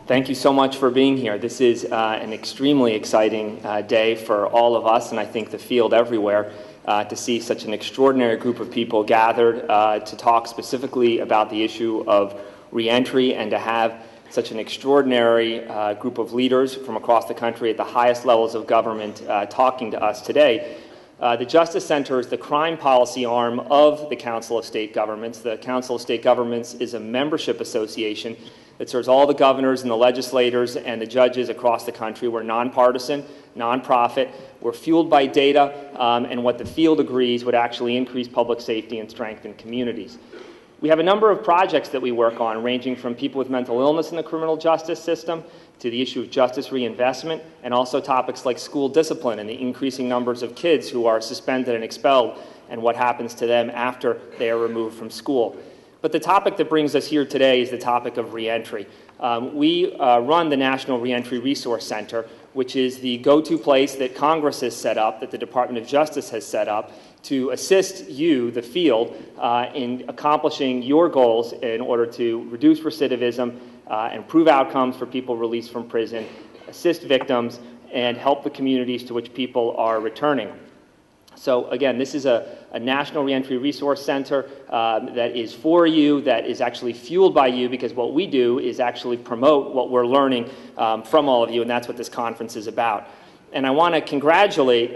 Thank you so much for being here. This is an extremely exciting day for all of us, and I think the field everywhere, to see such an extraordinary group of people gathered to talk specifically about the issue of reentry, and to have such an extraordinary group of leaders from across the country at the highest levels of government talking to us today. The Justice Center is the crime policy arm of the Council of State Governments. The Council of State Governments is a membership association that serves all the governors and the legislators and the judges across the country. We're nonpartisan, nonprofit. We're fueled by data and what the field agrees would actually increase public safety and strengthen communities. We have a number of projects that we work on, ranging from people with mental illness in the criminal justice system to the issue of justice reinvestment, and also topics like school discipline and the increasing numbers of kids who are suspended and expelled and what happens to them after they are removed from school. But the topic that brings us here today is the topic of reentry. We run the National Reentry Resource Center, which is the go-to place that Congress has set up, that the Department of Justice has set up, to assist you, the field, in accomplishing your goals in order to reduce recidivism, improve outcomes for people released from prison, assist victims, and help the communities to which people are returning. So again, this is a National Reentry Resource Center that is for you, that is actually fueled by you, because what we do is actually promote what we're learning from all of you, and that's what this conference is about. And I want to congratulate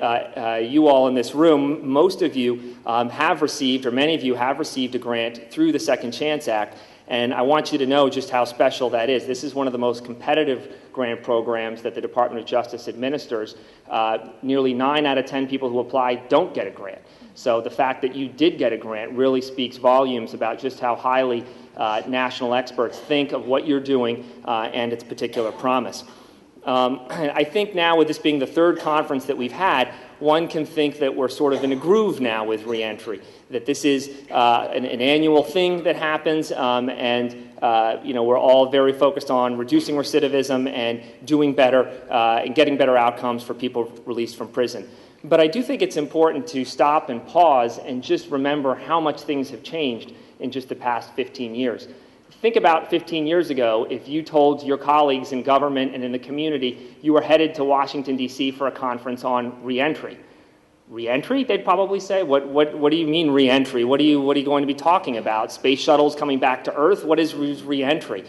you all in this room. Most of you have received, or many of you have received, a grant through the Second Chance Act. And I want you to know just how special that is. This is one of the most competitive grant programs that the Department of Justice administers. Nearly 9 out of 10 people who apply don't get a grant. So the fact that you did get a grant really speaks volumes about just how highly national experts think of what you're doing and its particular promise. I think now, with this being the third conference that we've had, one can think that we're sort of in a groove now with reentry, that this is an annual thing that happens, and you know, we're all very focused on reducing recidivism and doing better and getting better outcomes for people released from prison. But I do think it's important to stop and pause and just remember how much things have changed in just the past 15 years. Think about 15 years ago, if you told your colleagues in government and in the community you were headed to Washington, D.C. for a conference on reentry. Reentry? They'd probably say, what do you mean reentry? What are you going to be talking about? Space shuttles coming back to Earth? What is reentry?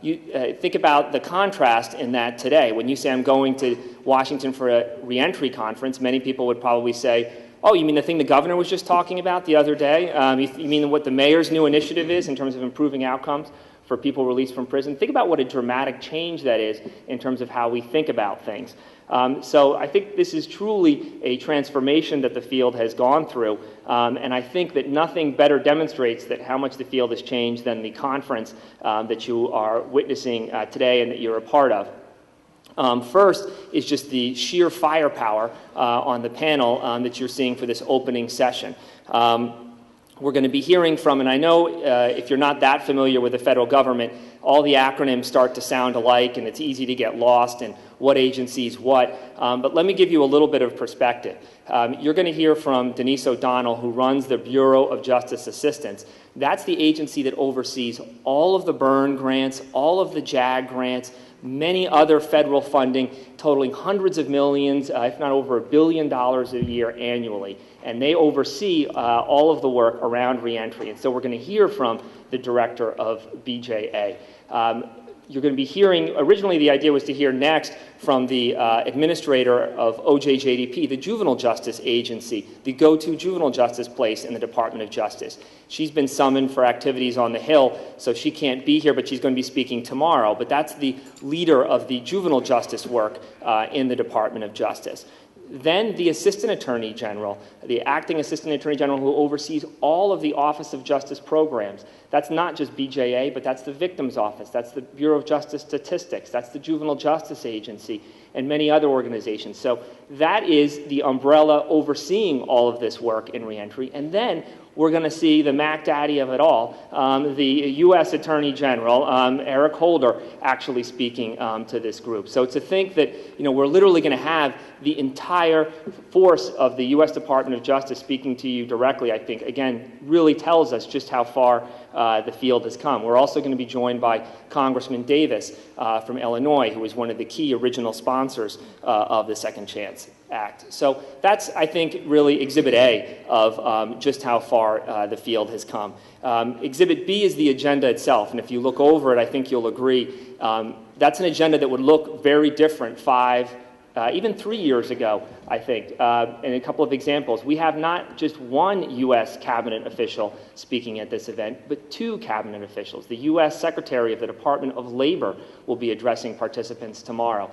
You think about the contrast in that today. When you say, I'm going to Washington for a reentry conference, many people would probably say, oh, you mean the thing the governor was just talking about the other day? You mean what the mayor's new initiative is in terms of improving outcomes for people released from prison? Think about what a dramatic change that is in terms of how we think about things. So I think this is truly a transformation that the field has gone through, and I think that nothing better demonstrates that how much the field has changed than the conference that you are witnessing today and that you're a part of. First is just the sheer firepower on the panel that you're seeing for this opening session. We're going to be hearing from, and I know if you're not that familiar with the federal government, all the acronyms start to sound alike, and it's easy to get lost in what agencies what. But let me give you a little bit of perspective. You're going to hear from Denise O'Donnell, who runs the Bureau of Justice Assistance. That's the agency that oversees all of the Byrne grants, all of the JAG grants, many other federal funding totaling hundreds of millions, if not over $1 billion a year annually. And they oversee all of the work around reentry. And so we're going to hear from the director of BJA. You're going to be hearing, originally the idea was to hear next from the administrator of OJJDP, the juvenile justice agency, the go-to juvenile justice place in the Department of Justice. She's been summoned for activities on the Hill, so she can't be here, but she's going to be speaking tomorrow. But that's the leader of the juvenile justice work in the Department of Justice. Then the Assistant Attorney General, the Acting Assistant Attorney General, who oversees all of the Office of Justice programs. That's not just BJA, but that's the Victims Office, that's the Bureau of Justice Statistics, that's the Juvenile Justice Agency, and many other organizations. So that is the umbrella overseeing all of this work in reentry. And then we're going to see the Mac Daddy of it all, the U.S. Attorney General, Eric Holder, actually speaking to this group. So to think that, we're literally going to have the entire force of the U.S. Department of Justice speaking to you directly, I think, again, really tells us just how far the field has come. We're also going to be joined by Congressman Davis from Illinois, who was one of the key original sponsors of the Second Chance Act. So that's, I think, really Exhibit A of just how far the field has come. Exhibit B is the agenda itself, and if you look over it, I think you'll agree, that's an agenda that would look very different 5, even 3 years ago, I think. And a couple of examples. We have not just one U.S. cabinet official speaking at this event, but 2 cabinet officials. The U.S. Secretary of the Department of Labor will be addressing participants tomorrow.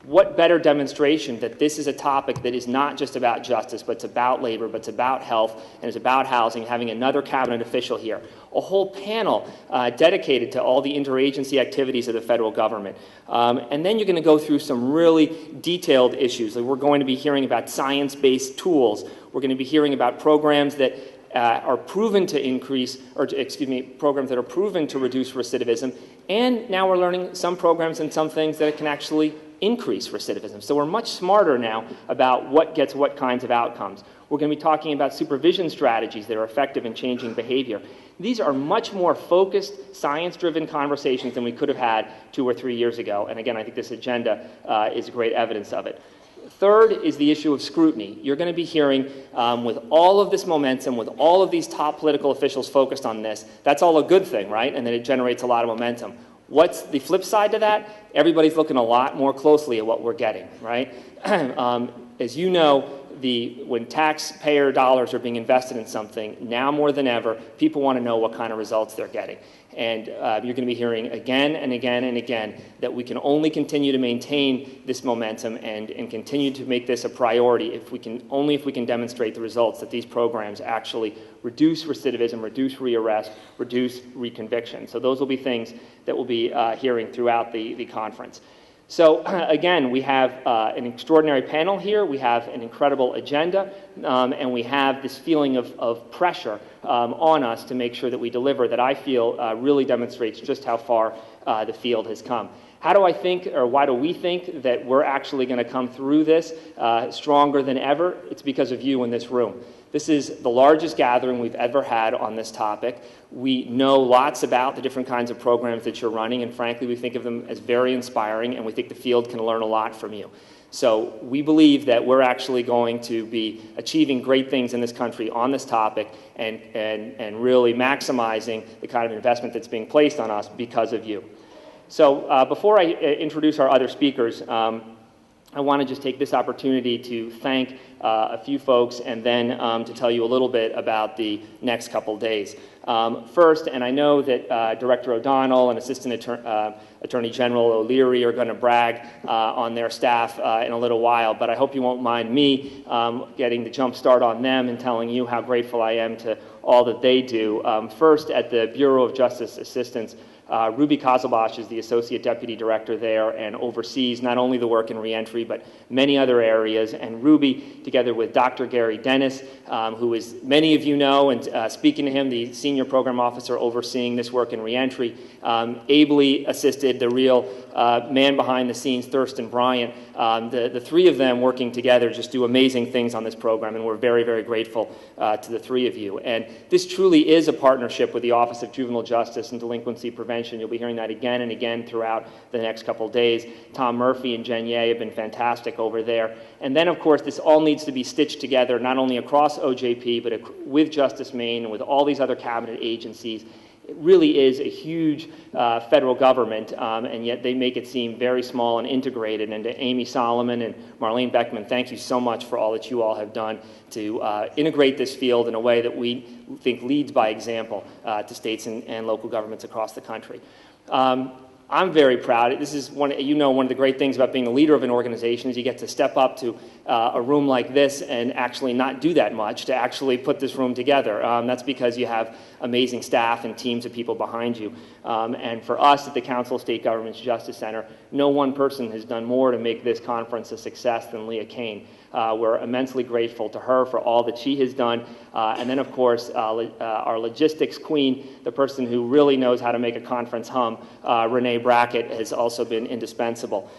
What better demonstration that this is a topic that is not just about justice, but it's about labor, but it's about health, and it's about housing, having another cabinet official here. A whole panel dedicated to all the interagency activities of the federal government. And then you're going to go through some really detailed issues. Like we're going to be hearing about science-based tools. We're going to be hearing about programs that are proven to increase, or programs that are proven to reduce recidivism. And now we're learning some programs and some things that can actually increase recidivism. So we're much smarter now about what gets what kinds of outcomes. We're going to be talking about supervision strategies that are effective in changing behavior. These are much more focused, science-driven conversations than we could have had 2 or 3 years ago. And again, I think this agenda is great evidence of it. Third is the issue of scrutiny. You're going to be hearing, with all of this momentum, with all of these top political officials focused on this, that's all a good thing, right? And then it generates a lot of momentum. What's the flip side to that? Everybody's looking a lot more closely at what we're getting, right? As you know, when taxpayer dollars are being invested in something, now more than ever, people want to know what kind of results they're getting. And you're going to be hearing again and again and again that we can only continue to maintain this momentum and continue to make this a priority if we can demonstrate the results that these programs actually reduce recidivism, reduce rearrest, reduce reconviction. So those will be things that we'll be hearing throughout the conference. So again, we have an extraordinary panel here, we have an incredible agenda, and we have this feeling of pressure on us to make sure that we deliver that I feel really demonstrates just how far the field has come. How do I think, or why do we think that we're actually going to come through this stronger than ever? It's because of you in this room. This is the largest gathering we've ever had on this topic. We know lots about the different kinds of programs that you're running, and frankly, we think of them as very inspiring, and we think the field can learn a lot from you. So we believe that we're actually going to be achieving great things in this country on this topic and really maximizing the kind of investment that's being placed on us because of you. So before I introduce our other speakers, I want to just take this opportunity to thank a few folks and then to tell you a little bit about the next couple days. First, and I know that Director O'Donnell and Assistant Attorney General O'Leary are going to brag on their staff in a little while, but I hope you won't mind me getting the jump start on them and telling you how grateful I am to all that they do. First, at the Bureau of Justice Assistance, Ruby Kazelbosh is the Associate Deputy Director there and oversees not only the work in reentry, but many other areas. And Ruby, together with Dr. Gary Dennis, who is, many of you know, and speaking to him, the Senior Program Officer overseeing this work in reentry, ably assisted the real man behind the scenes, Thurston Bryant. The three of them working together just do amazing things on this program, and we're very, very grateful to the three of you. And this truly is a partnership with the Office of Juvenile Justice and Delinquency Prevention. You'll be hearing that again and again throughout the next couple of days. Tom Murphy and Jen Ye have been fantastic over there. And then, of course, this all needs to be stitched together, not only across OJP, but with Justice Maine and with all these other cabinet agencies. It really is a huge federal government, and yet they make it seem very small and integrated. And to Amy Solomon and Marlene Beckman, thank you so much for all that you all have done to integrate this field in a way that we think leads by example to states and local governments across the country. I'm very proud. This is one of the great things about being a leader of an organization is you get to step up to a room like this and actually not do that much to actually put this room together. That's because you have amazing staff and teams of people behind you. And for us at the Council of State Governments Justice Center, no one person has done more to make this conference a success than Leah Kane. We're immensely grateful to her for all that she has done. And then, of course, our logistics queen, the person who really knows how to make a conference hum, Renee Brackett, has also been indispensable.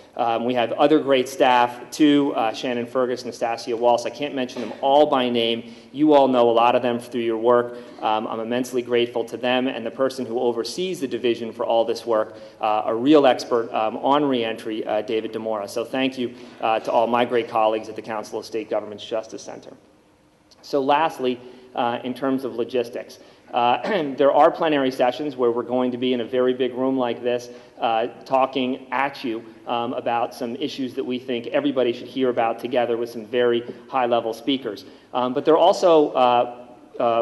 We have other great staff, too, Shannon Fergus, Nastasia Walsh. I can't mention them all by name. You all know a lot of them through your work. I'm immensely grateful to them and the person who oversees the division for all this work, a real expert on reentry, David DeMora. So thank you to all my great colleagues at the Council of State Governments Justice Center. So lastly, in terms of logistics, there are plenary sessions where we're going to be in a very big room like this talking at you about some issues that we think everybody should hear about together with some very high-level speakers. But there are also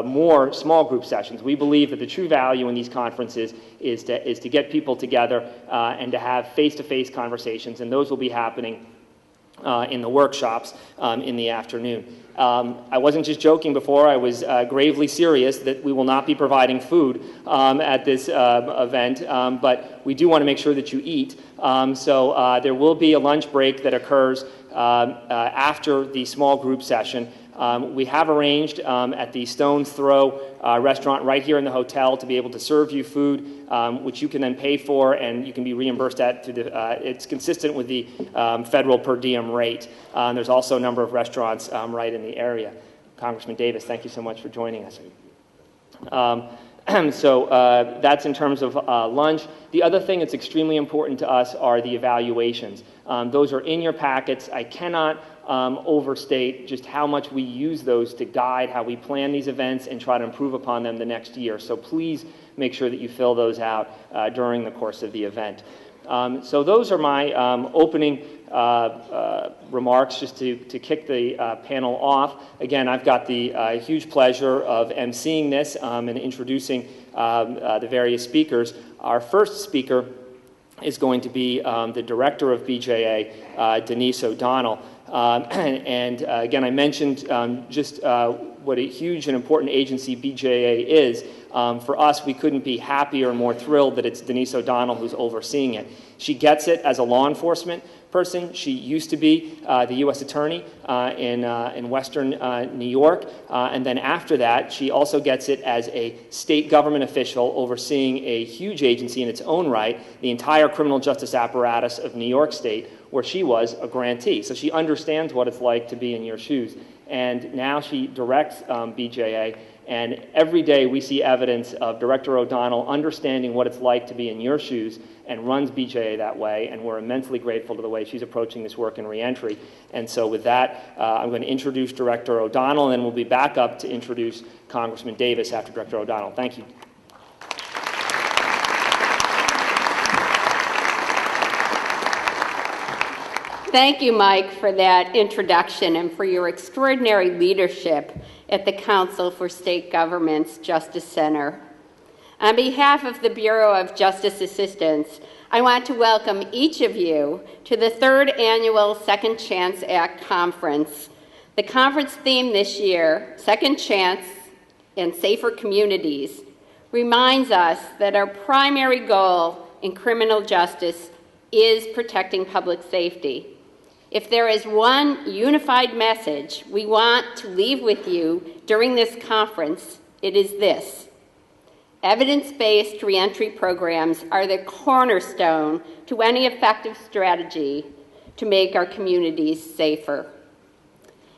more small group sessions. We believe that the true value in these conferences is to get people together and to have face-to-face conversations, and those will be happening in the workshops in the afternoon. I wasn't just joking before, I was gravely serious that we will not be providing food at this event, but we do want to make sure that you eat. So there will be a lunch break that occurs after the small group session. We have arranged at the Stone's Throw restaurant right here in the hotel to be able to serve you food, which you can then pay for, and you can be reimbursed at through the, it's consistent with the federal per diem rate. There's also a number of restaurants right in the area. Congressman Davis, thank you so much for joining us. So that's in terms of lunch. The other thing that's extremely important to us are the evaluations. Those are in your packets. I cannot overstate just how much we use those to guide how we plan these events and try to improve upon them the next year. So please make sure that you fill those out during the course of the event. So those are my opening remarks just to kick the panel off. Again, I've got the huge pleasure of emceeing this and introducing the various speakers. Our first speaker is going to be the director of BJA, Denise O'Donnell. And again, I mentioned just what a huge and important agency BJA is. For us, we couldn't be happier and more thrilled that it's Denise O'Donnell who's overseeing it. She gets it as a law enforcement person. She used to be the U.S. Attorney in Western New York. And then after that, she also gets it as a state government official overseeing a huge agency in its own right, the entire criminal justice apparatus of New York State, where she was a grantee. So she understands what it's like to be in your shoes. And now she directs BJA. And every day we see evidence of Director O'Donnell understanding what it's like to be in your shoes and runs BJA that way. And we're immensely grateful to the way she's approaching this work in reentry. And so with that, I'm going to introduce Director O'Donnell, and then we'll be back up to introduce Congressman Davis after Director O'Donnell. Thank you. Thank you, Mike, for that introduction and for your extraordinary leadership at the Council for State Governments Justice Center. On behalf of the Bureau of Justice Assistance, I want to welcome each of you to the 3rd Annual Second Chance Act Conference. The conference theme this year, Second Chance and Safer Communities, reminds us that our primary goal in criminal justice is protecting public safety. If there is one unified message we want to leave with you during this conference, it is this: evidence-based reentry programs are the cornerstone to any effective strategy to make our communities safer.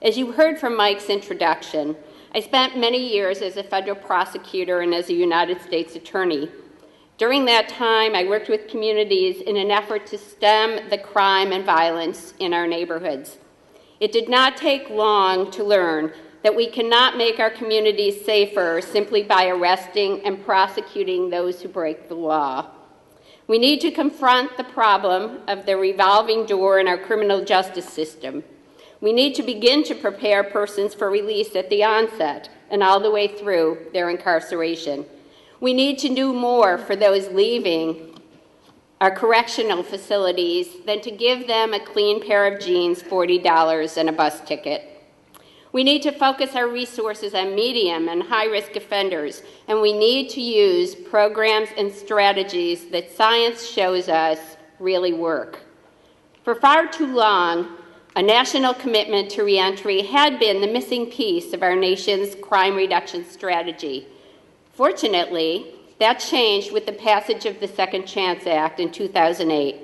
As you heard from Mike's introduction, I spent many years as a federal prosecutor and as a United States attorney. During that time, I worked with communities in an effort to stem the crime and violence in our neighborhoods. It did not take long to learn that we cannot make our communities safer simply by arresting and prosecuting those who break the law. We need to confront the problem of the revolving door in our criminal justice system. We need to begin to prepare persons for release at the onset and all the way through their incarceration. We need to do more for those leaving our correctional facilities than to give them a clean pair of jeans, $40, and a bus ticket. We need to focus our resources on medium and high-risk offenders, and we need to use programs and strategies that science shows us really work. For far too long, A national commitment to reentry had been the missing piece of our nation's crime reduction strategy. Fortunately, that changed with the passage of the Second Chance Act in 2008,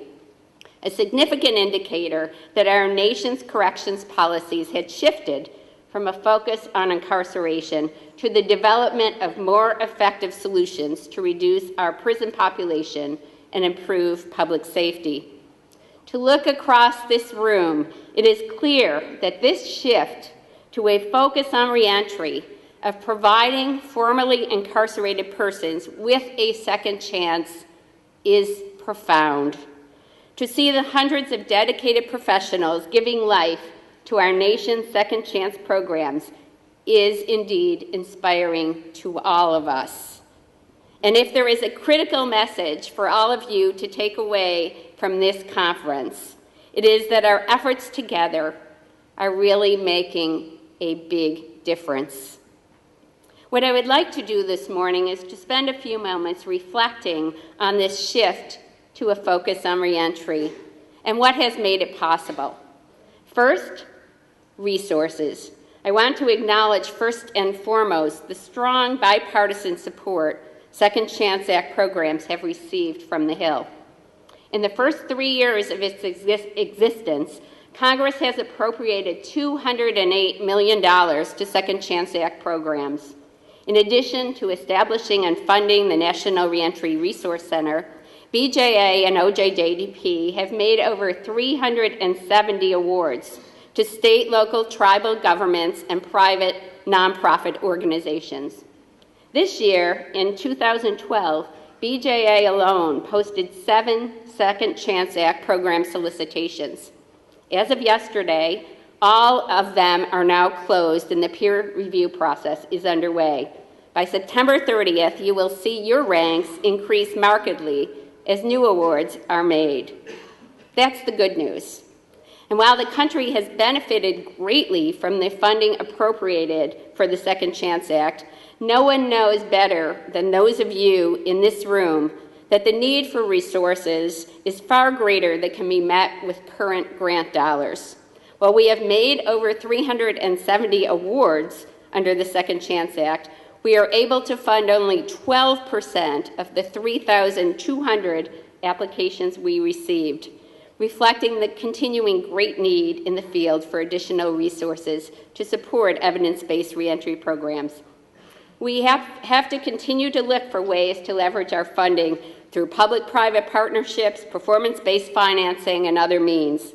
a significant indicator that our nation's corrections policies had shifted from a focus on incarceration to the development of more effective solutions to reduce our prison population and improve public safety. To look across this room, it is clear that this shift to a focus on reentry, of providing formerly incarcerated persons with a second chance, is profound. To see the hundreds of dedicated professionals giving life to our nation's second chance programs is indeed inspiring to all of us. And if there is a critical message for all of you to take away from this conference, it is that our efforts together are really making a big difference. What I would like to do this morning is to spend a few moments reflecting on this shift to a focus on reentry and what has made it possible. First, resources. I want to acknowledge first and foremost the strong bipartisan support Second Chance Act programs have received from the Hill. In the first 3 years of its existence, Congress has appropriated $208 million to Second Chance Act programs. In addition to establishing and funding the National Reentry Resource Center, BJA and OJJDP have made over 370 awards to state, local, tribal governments, and private nonprofit organizations. This year, in 2012, BJA alone posted 7 Second Chance Act program solicitations. As of yesterday, all of them are now closed and the peer review process is underway. By September 30th, you will see your ranks increase markedly as new awards are made. That's the good news. And while the country has benefited greatly from the funding appropriated for the Second Chance Act, no one knows better than those of you in this room that the need for resources is far greater than can be met with current grant dollars. While we have made over 370 awards under the Second Chance Act, we are able to fund only 12% of the 3,200 applications we received, reflecting the continuing great need in the field for additional resources to support evidence-based reentry programs. We have to continue to look for ways to leverage our funding through public-private partnerships, performance-based financing, and other means.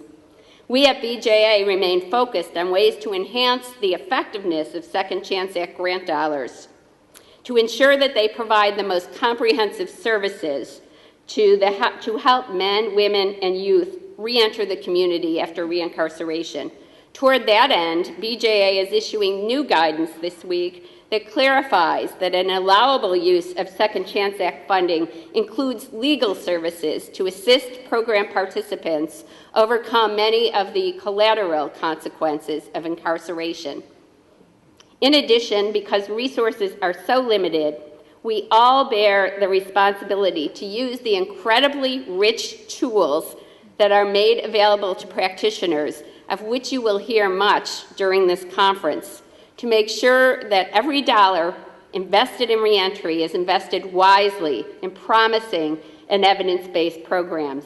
We at BJA remain focused on ways to enhance the effectiveness of Second Chance Act grant dollars, to ensure that they provide the most comprehensive services to help men, women, and youth re-enter the community after reincarceration. Toward that end, BJA is issuing new guidance this week that clarifies that an allowable use of Second Chance Act funding includes legal services to assist program participants overcome many of the collateral consequences of incarceration. In addition, because resources are so limited, we all bear the responsibility to use the incredibly rich tools that are made available to practitioners, of which you will hear much during this conference, to make sure that every dollar invested in reentry is invested wisely in promising and evidence-based programs.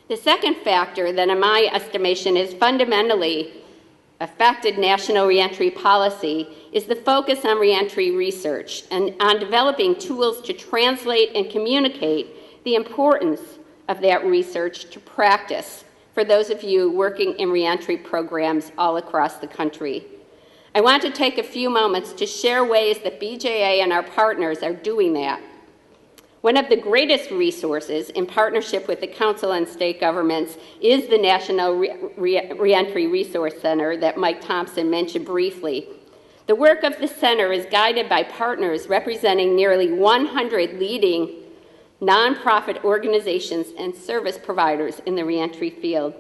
The second factor that, in my estimation, has fundamentally affected national reentry policy is the focus on reentry research and on developing tools to translate and communicate the importance of that research to practice for those of you working in reentry programs all across the country. I want to take a few moments to share ways that BJA and our partners are doing that. One of the greatest resources in partnership with the Council and state governments is the National Reentry Resource Center that Mike Thompson mentioned briefly. The work of the center is guided by partners representing nearly 100 leading nonprofit organizations and service providers in the reentry field.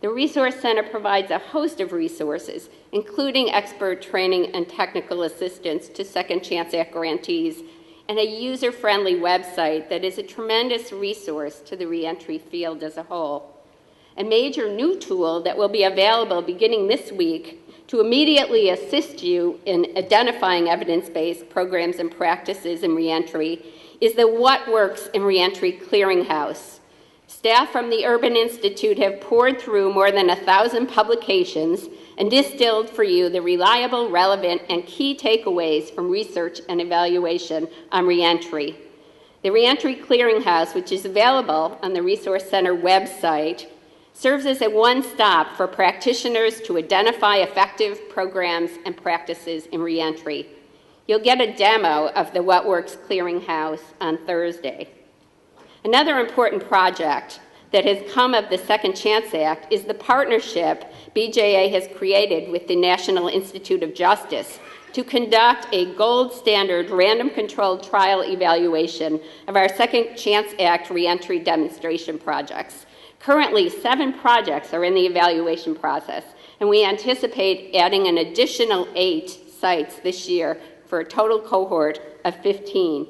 The Resource Center provides a host of resources, including expert training and technical assistance to Second Chance Act grantees, and a user-friendly website that is a tremendous resource to the reentry field as a whole. a major new tool that will be available beginning this week to immediately assist you in identifying evidence-based programs and practices in reentry is the What Works in Reentry Clearinghouse. Staff from the Urban Institute have poured through more than 1,000 publications and distilled for you the reliable, relevant, and key takeaways from research and evaluation on reentry. The Reentry Clearinghouse, which is available on the Resource Center website, serves as a one-stop for practitioners to identify effective programs and practices in reentry. You'll get a demo of the What Works Clearinghouse on Thursday. Another important project that has come of the Second Chance Act is the partnership BJA has created with the National Institute of Justice to conduct a gold standard random controlled trial evaluation of our Second Chance Act reentry demonstration projects. Currently, 7 projects are in the evaluation process, and we anticipate adding an additional 8 sites this year for a total cohort of 15.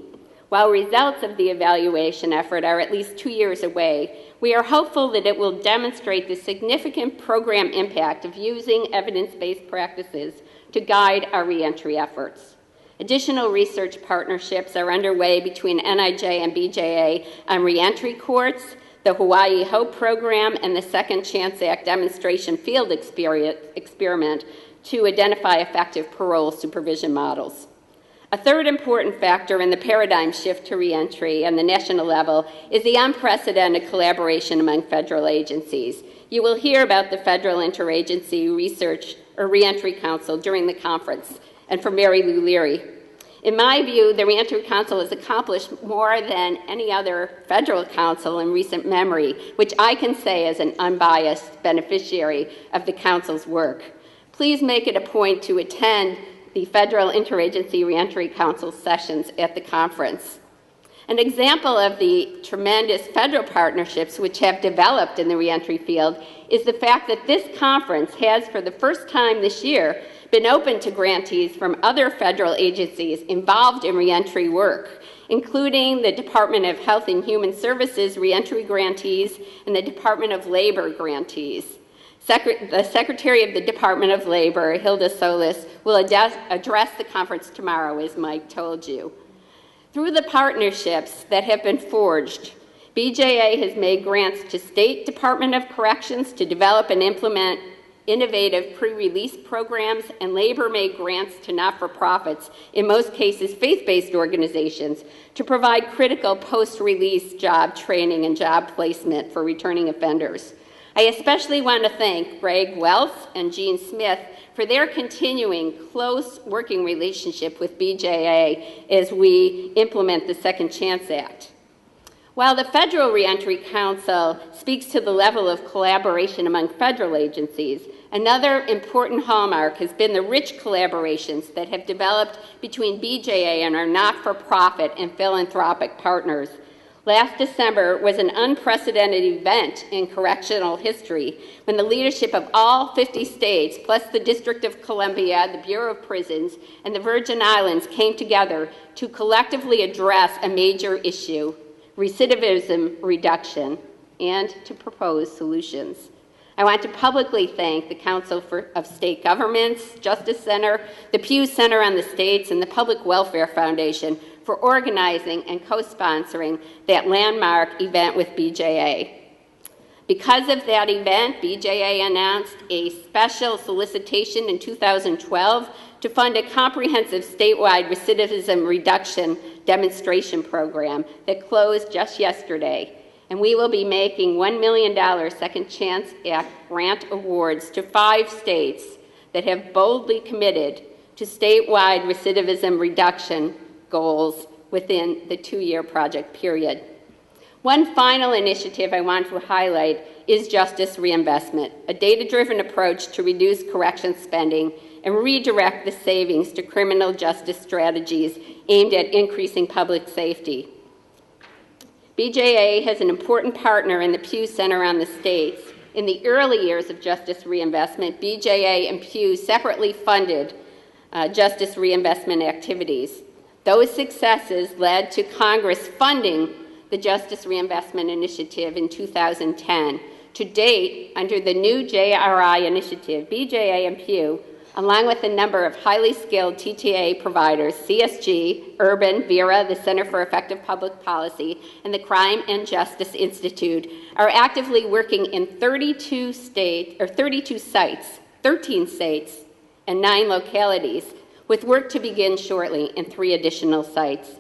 While results of the evaluation effort are at least 2 years away, we are hopeful that it will demonstrate the significant program impact of using evidence-based practices to guide our reentry efforts. Additional research partnerships are underway between NIJ and BJA on reentry courts, the Hawaii HOPE program, and the Second Chance Act demonstration field experiment to identify effective parole supervision models. A third important factor in the paradigm shift to reentry on the national level is the unprecedented collaboration among federal agencies. You will hear about the Federal Interagency Research or Reentry Council during the conference, and from Mary Lou Leary. In my view, the Reentry Council has accomplished more than any other federal council in recent memory, which I can say as an unbiased beneficiary of the council's work. Please make it a point to attend the Federal Interagency Reentry Council sessions at the conference. An example of the tremendous federal partnerships which have developed in the reentry field is the fact that this conference has, for the first time this year, been open to grantees from other federal agencies involved in reentry work, including the Department of Health and Human Services reentry grantees and the Department of Labor grantees. The Secretary of the Department of Labor, Hilda Solis, will address the conference tomorrow, as Mike told you. Through the partnerships that have been forged, BJA has made grants to State Department of Corrections to develop and implement innovative pre-release programs, and Labor made grants to not-for-profits, in most cases faith-based organizations, to provide critical post-release job training and job placement for returning offenders. I especially want to thank Greg Wells and Gene Smith for their continuing close working relationship with BJA as we implement the Second Chance Act. While the Federal Reentry Council speaks to the level of collaboration among federal agencies, another important hallmark has been the rich collaborations that have developed between BJA and our not-for-profit and philanthropic partners. Last December was an unprecedented event in correctional history when the leadership of all 50 states, plus the District of Columbia, the Bureau of Prisons, and the Virgin Islands came together to collectively address a major issue, recidivism reduction, and to propose solutions. I want to publicly thank the Council of State Governments, Justice Center, the Pew Center on the States, and the Public Welfare Foundation for organizing and co-sponsoring that landmark event with BJA. Because of that event, BJA announced a special solicitation in 2012 to fund a comprehensive statewide recidivism reduction demonstration program that closed just yesterday. And we will be making $1 million Second Chance Act grant awards to 5 states that have boldly committed to statewide recidivism reduction goals within the 2-year project period. One final initiative I want to highlight is justice reinvestment, a data-driven approach to reduce corrections spending and redirect the savings to criminal justice strategies aimed at increasing public safety. BJA has an important partner in the Pew Center on the States. In the early years of justice reinvestment, BJA and Pew separately funded justice reinvestment activities. Those successes led to Congress funding the Justice Reinvestment Initiative in 2010 To date, under the new JRI initiative, BJA and Pew, along with a number of highly skilled TTA providers, CSG, Urban, VERA, the Center for Effective Public Policy, and the Crime and Justice Institute, are actively working in 13 sites, and 9 localities, with work to begin shortly in 3 additional sites.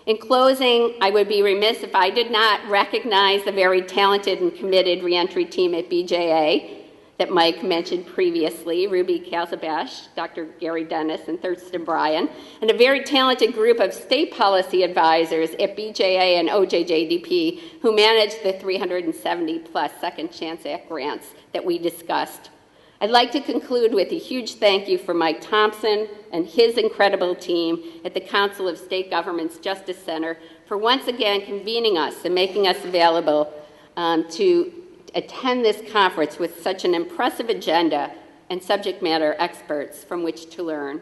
In closing, I would be remiss if I did not recognize the very talented and committed reentry team at BJA that Mike mentioned previously, Ruby Calzabash, Dr. Gary Dennis, and Thurston Bryan, and a very talented group of state policy advisors at BJA and OJJDP who manage the 370-plus Second Chance Act grants that we discussed. I'd like to conclude with a huge thank you for Mike Thompson and his incredible team at the Council of State Governments Justice Center for once again convening us and making us available to attend this conference with such an impressive agenda and subject matter experts from which to learn.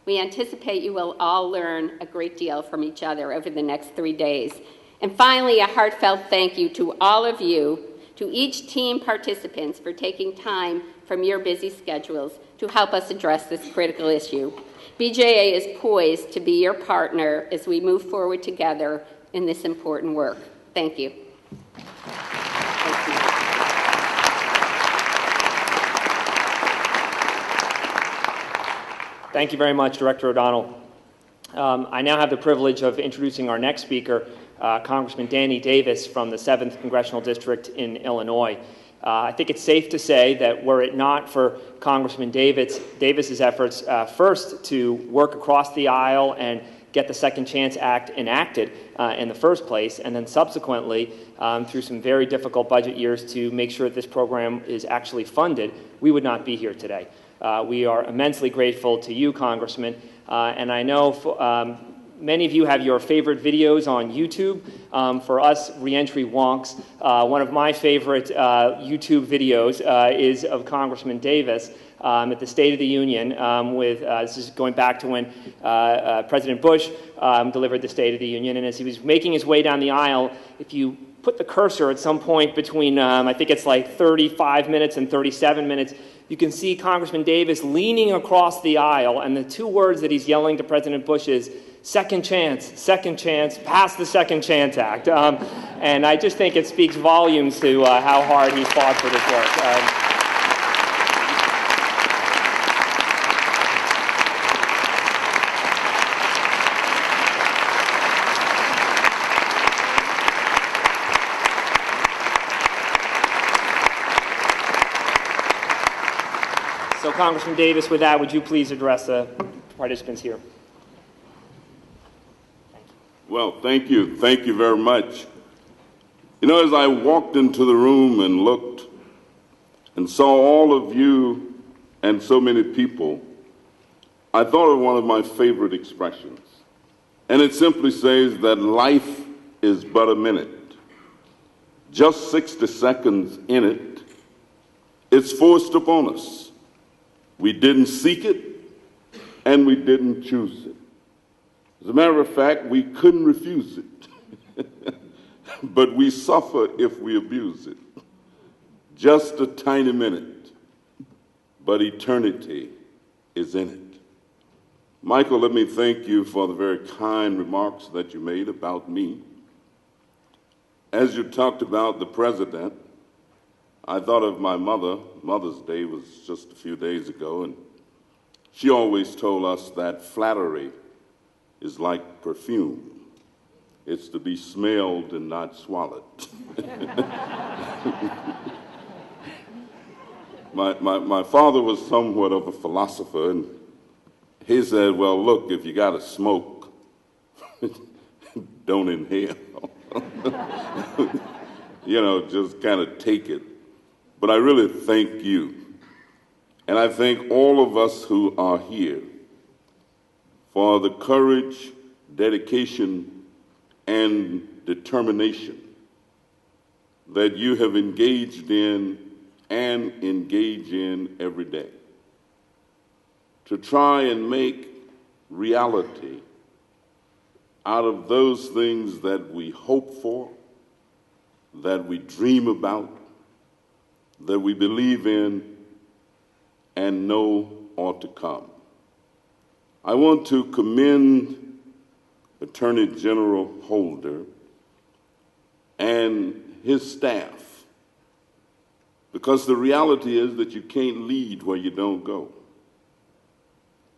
We anticipate you will all learn a great deal from each other over the next 3 days. And finally, a heartfelt thank you to all of you, to each team participants for taking time from your busy schedules to help us address this critical issue. BJA is poised to be your partner as we move forward together in this important work. Thank you. Thank you very much, Director O'Donnell. I now have the privilege of introducing our next speaker, Congressman Danny Davis from the 7th Congressional District in Illinois. I think it's safe to say that were it not for Congressman Davis's efforts first to work across the aisle and get the Second Chance Act enacted in the first place, and then subsequently through some very difficult budget years to make sure that this program is actually funded, we would not be here today. We are immensely grateful to you, Congressman, and I know many of you have your favorite videos on YouTube. For us reentry wonks, one of my favorite YouTube videos is of Congressman Davis at the State of the Union this is going back to when President Bush delivered the State of the Union, and as he was making his way down the aisle, if you put the cursor at some point between, I think it's like 35 minutes and 37 minutes, you can see Congressman Davis leaning across the aisle, and the 2 words that he's yelling to President Bush is, second chance, pass the Second Chance Act. And I just think it speaks volumes to how hard he fought for this work. So, Congressman Davis, with that, would you please address the participants here? Well, thank you. Thank you very much. You know, as I walked into the room and looked and saw all of you and so many people, I thought of one of my favorite expressions. And it simply says that life is but a minute. Just 60 seconds in it, it's forced upon us. We didn't seek it, and we didn't choose it. As a matter of fact, we couldn't refuse it. But we suffer if we abuse it. Just a tiny minute, but eternity is in it. Michael, let me thank you for the very kind remarks that you made about me. As you talked about the president, I thought of my mother. Mother's Day was just a few days ago, and she always told us that flattery is like perfume. It's to be smelled and not swallowed. My father was somewhat of a philosopher, and he said, well, look, if you got to smoke, don't inhale. You know, just kind of take it. But I really thank you, and I thank all of us who are here for the courage, dedication, and determination that you have engaged in and engage in every day to try and make reality out of those things that we hope for, that we dream about, that we believe in and know are to come. I want to commend Attorney General Holder and his staff, because the reality is that you can't lead where you don't go,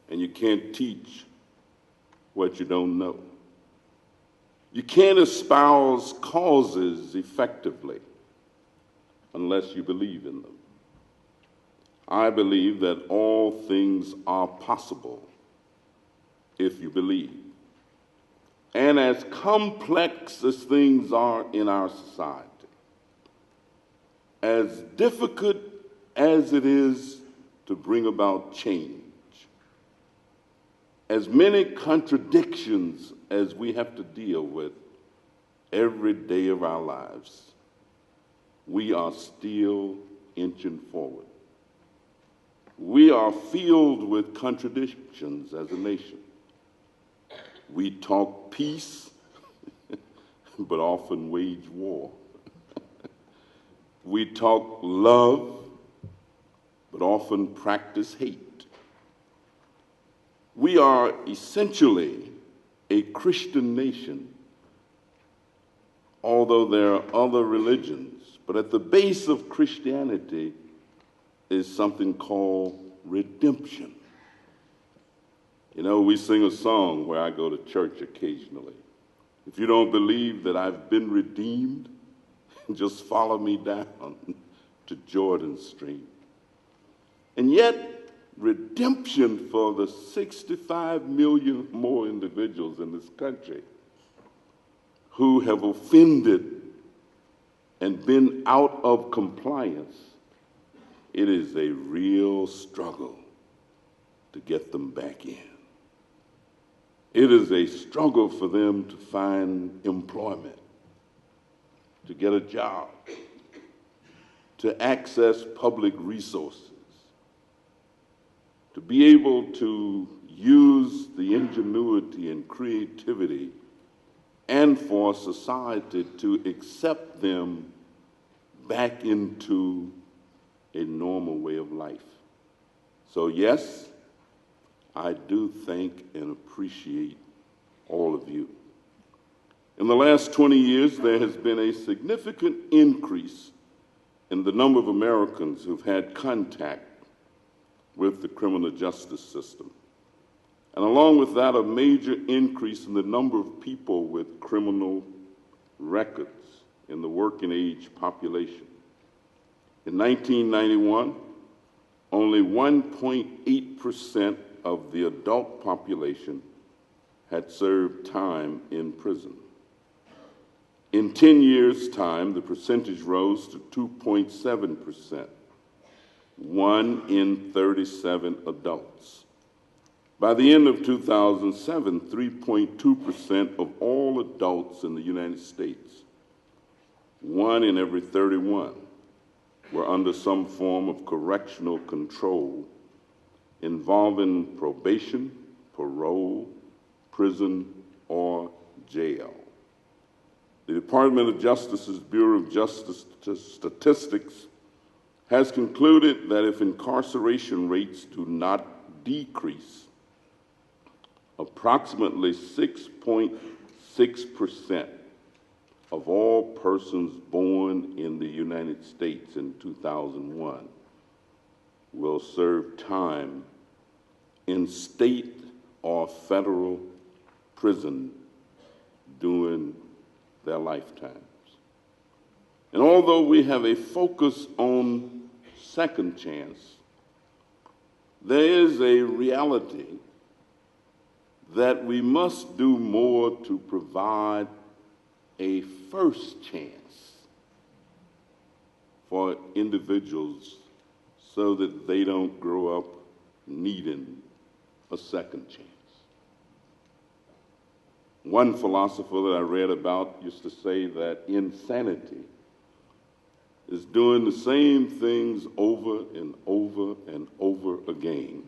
and you can't teach what you don't know. You can't espouse causes effectively unless you believe in them. I believe that all things are possible if you believe. And as complex as things are in our society, as difficult as it is to bring about change, as many contradictions as we have to deal with every day of our lives, we are still inching forward. We are filled with contradictions as a nation. We talk peace, but often wage war. We talk love, but often practice hate. We are essentially a Christian nation, although there are other religions. But at the base of Christianity is something called redemption. You know, we sing a song where I go to church occasionally. If you don't believe that I've been redeemed, just follow me down to Jordan Stream. And yet, redemption for the 65 million more individuals in this country who have offended and been out of compliance, it is a real struggle to get them back in. It is a struggle for them to find employment, to get a job, to access public resources, to be able to use the ingenuity and creativity, and for society to accept them back into a normal way of life. So yes, I do thank and appreciate all of you. In the last 20 years, there has been a significant increase in the number of Americans who've had contact with the criminal justice system. And along with that, a major increase in the number of people with criminal records in the working age population. In 1991, only 1.8% of the adult population had served time in prison. In 10 years' time, the percentage rose to 2.7%, 1 in 37 adults. By the end of 2007, 3.2% of all adults in the United States, 1 in every 31, were under some form of correctional control involving probation, parole, prison, or jail. The Department of Justice's Bureau of Justice Statistics has concluded that if incarceration rates do not decrease, approximately 6.6% of all persons born in the United States in 2001 will serve time in state or federal prison during their lifetimes. And although we have a focus on second chance, there is a reality that we must do more to provide a first chance for individuals so that they don't grow up needing a second chance. One philosopher that I read about used to say that insanity is doing the same things over and over and over again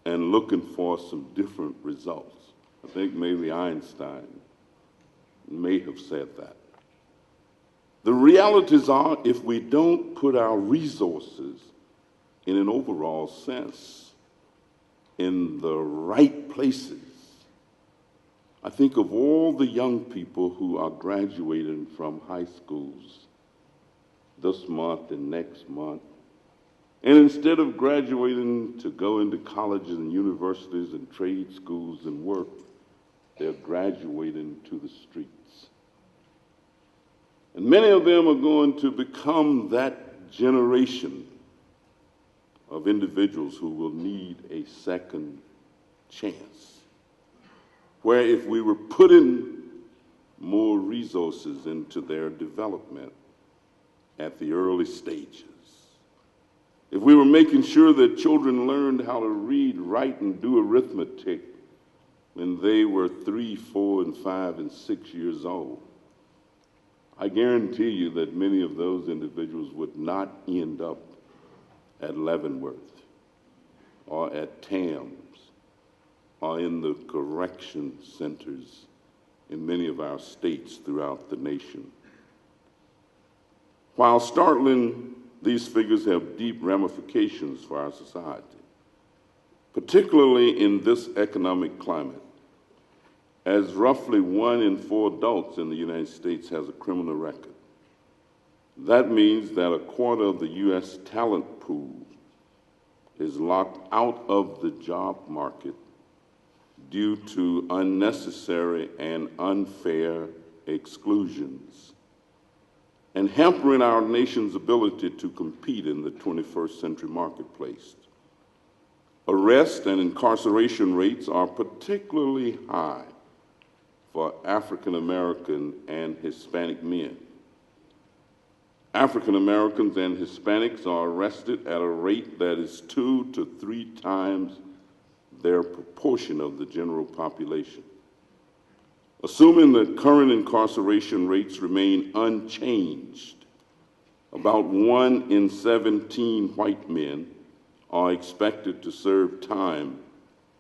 and looking for some different results. I think maybe Einstein may have said that. The realities are, if we don't put our resources in an overall sense in the right places, I think of all the young people who are graduating from high schools this month and next month, and instead of graduating to go into colleges and universities and trade schools and work, they're graduating to the streets. And many of them are going to become that generation of individuals who will need a second chance, where if we were putting more resources into their development at the early stages, if we were making sure that children learned how to read, write, and do arithmetic when they were 3, 4, and 5, and 6 years old, I guarantee you that many of those individuals would not end up at Leavenworth or at TAMS or in the correction centers in many of our states throughout the nation. While startling, these figures have deep ramifications for our society, particularly in this economic climate, as roughly 1 in 4 adults in the United States has a criminal record. That means that a quarter of the U.S. talent pool is locked out of the job market due to unnecessary and unfair exclusions, and hampering our nation's ability to compete in the 21st century marketplace. Arrest and incarceration rates are particularly high for African American and Hispanic men. African Americans and Hispanics are arrested at a rate that is 2 to 3 times their proportion of the general population. Assuming that current incarceration rates remain unchanged, about 1 in 17 white men are expected to serve time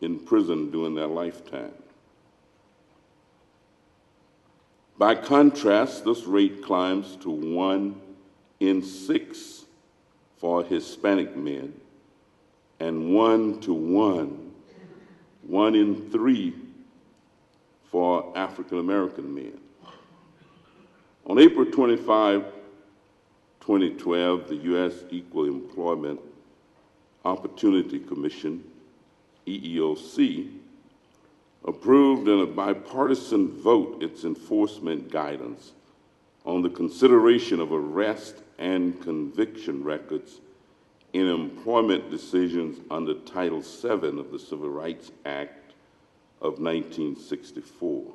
in prison during their lifetime. By contrast, this rate climbs to 1 in 6 for Hispanic men and 1 in 3 for African American men. On April 25, 2012, the U.S. Equal Employment Opportunity Commission, EEOC, approved in a bipartisan vote its enforcement guidance on the consideration of arrest and conviction records in employment decisions under Title VII of the Civil Rights Act of 1964.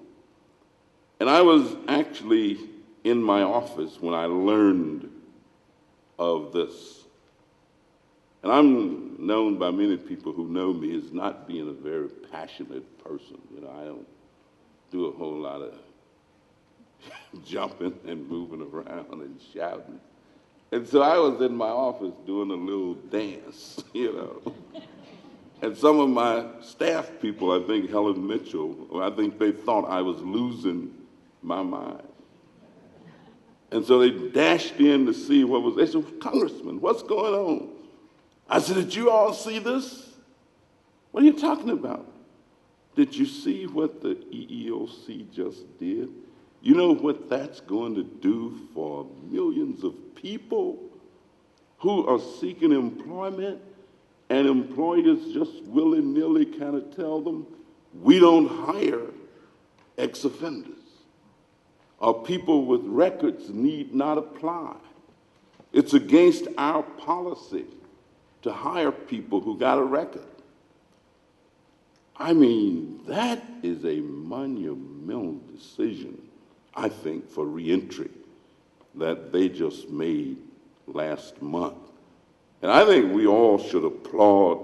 And I was actually in my office when I learned of this. And I'm known by many people who know me as not being a very passionate person. You know, I don't do a whole lot of jumping and moving around and shouting. And so I was in my office doing a little dance, you know. And some of my staff people, I think Helen Mitchell, I think they thought I was losing my mind. And so they dashed in to see what was, they said, "Congressman, what's going on?" I said, "Did you all see this? What are you talking about? Did you see what the EEOC just did? You know what that's going to do for millions of people who are seeking employment, and employers just willy-nilly kind of tell them, we don't hire ex-offenders, or people with records need not apply. It's against our policy to hire people who got a record." I mean, that is a monumental decision, I think, for reentry that they just made last month. And I think we all should applaud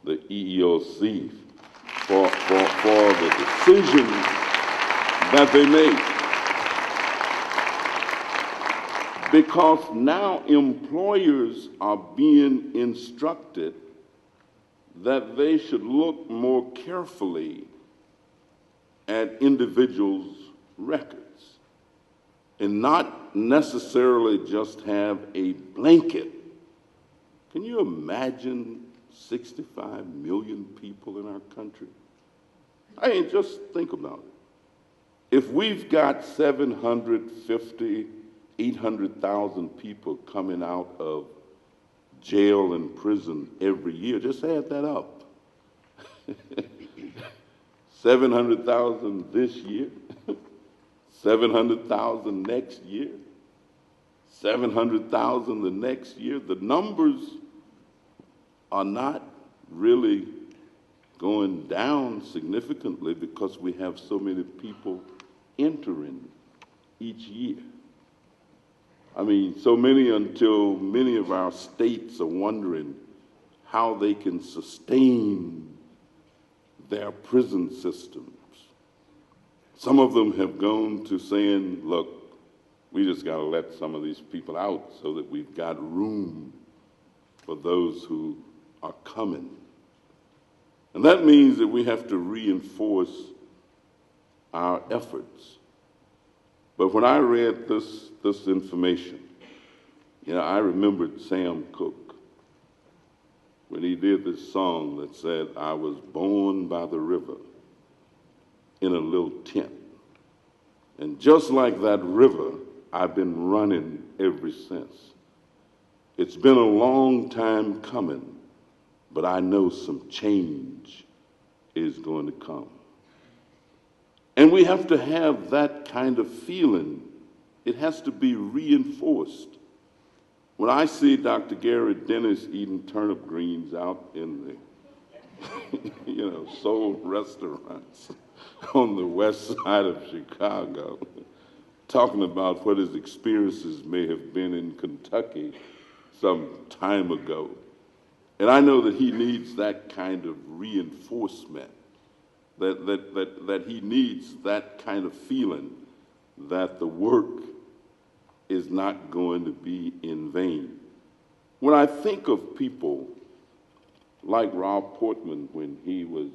the EEOC for the decisions that they made. Because now employers are being instructed that they should look more carefully at individuals' records. and not necessarily just have a blanket. Can you imagine 65 million people in our country? I mean, just think about it. If we've got 750, 800,000 people coming out of jail and prison every year, just add that up. 700,000 this year, 700,000 next year, 700,000 the next year. The numbers are not really going down significantly because we have so many people entering each year. I mean, so many until many of our states are wondering how they can sustain their prison systems. Some of them have gone to saying, look, we just got to let some of these people out so that we've got room for those who are coming. And that means that we have to reinforce our efforts. But when I read this information, I remembered Sam Cooke when he did this song that said, I was born by the river in a little tent. And just like that river, I've been running ever since. It's been a long time coming, but I know some change is going to come. And we have to have that kind of feeling. It has to be reinforced. When I see Dr. Gary Dennis eating turnip greens out in the, soul restaurants on the west side of Chicago, talking about what his experiences may have been in Kentucky some time ago. And I know that he needs that kind of reinforcement, that he needs that kind of feeling that the work is not going to be in vain. When I think of people like Rob Portman when he was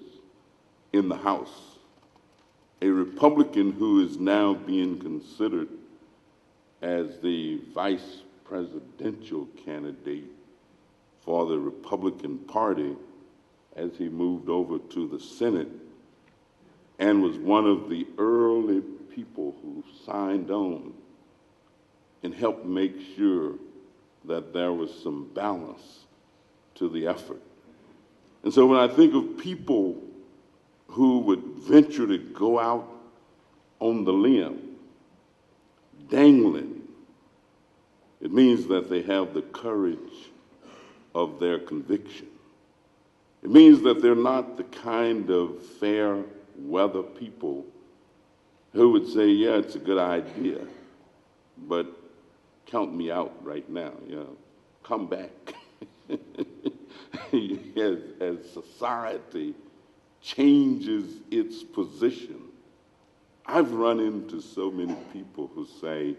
in the House, a Republican who is now being considered as the vice presidential candidate for the Republican Party as he moved over to the Senate, and was one of the early people who signed on and helped make sure that there was some balance to the effort. And so when I think of people who would venture to go out on the limb, dangling, it means that they have the courage of their conviction. It means that they're not the kind of fair weather people who would say, yeah, it's a good idea, but count me out right now, come back. As society changes its position, I've run into so many people who say,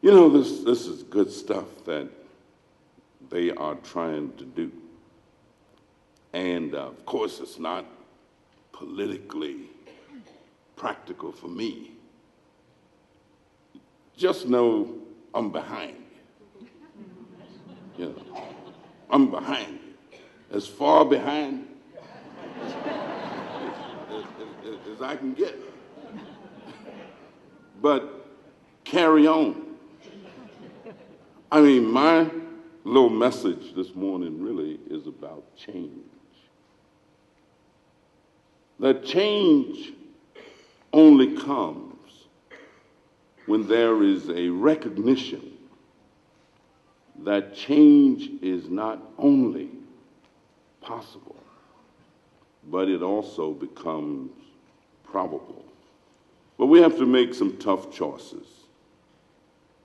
this is good stuff that they are trying to do. And of course, it's not politically practical for me. Just know I'm behind you. I'm behind you. As far behind as I can get. But carry on. I mean, my little message this morning really is about change. That change only comes when there is a recognition that change is not only possible, but it also becomes probable. But we have to make some tough choices.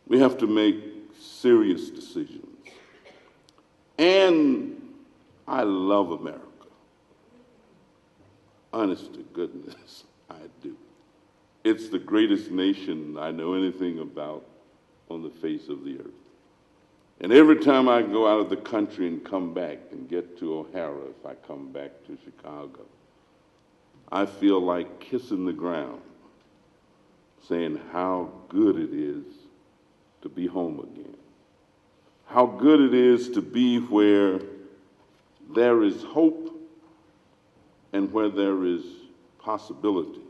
We have to make serious decisions. And I love America. Honest to goodness, I do. It's the greatest nation I know anything about on the face of the earth. And every time I go out of the country and come back and get to O'Hara, if I come back to Chicago, I feel like kissing the ground, saying how good it is to be home again, how good it is to be where there is hope and where there is possibility,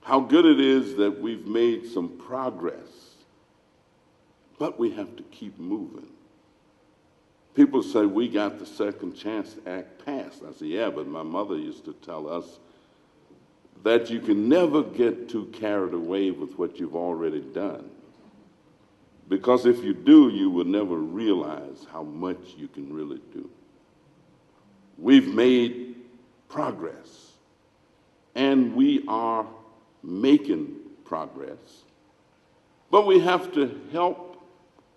how good it is that we've made some progress, but we have to keep moving. People say, we got the second chance to act past. I say, yeah, but my mother used to tell us that you can never get too carried away with what you've already done. Because if you do, you will never realize how much you can really do. We've made progress, and we are making progress. But we have to help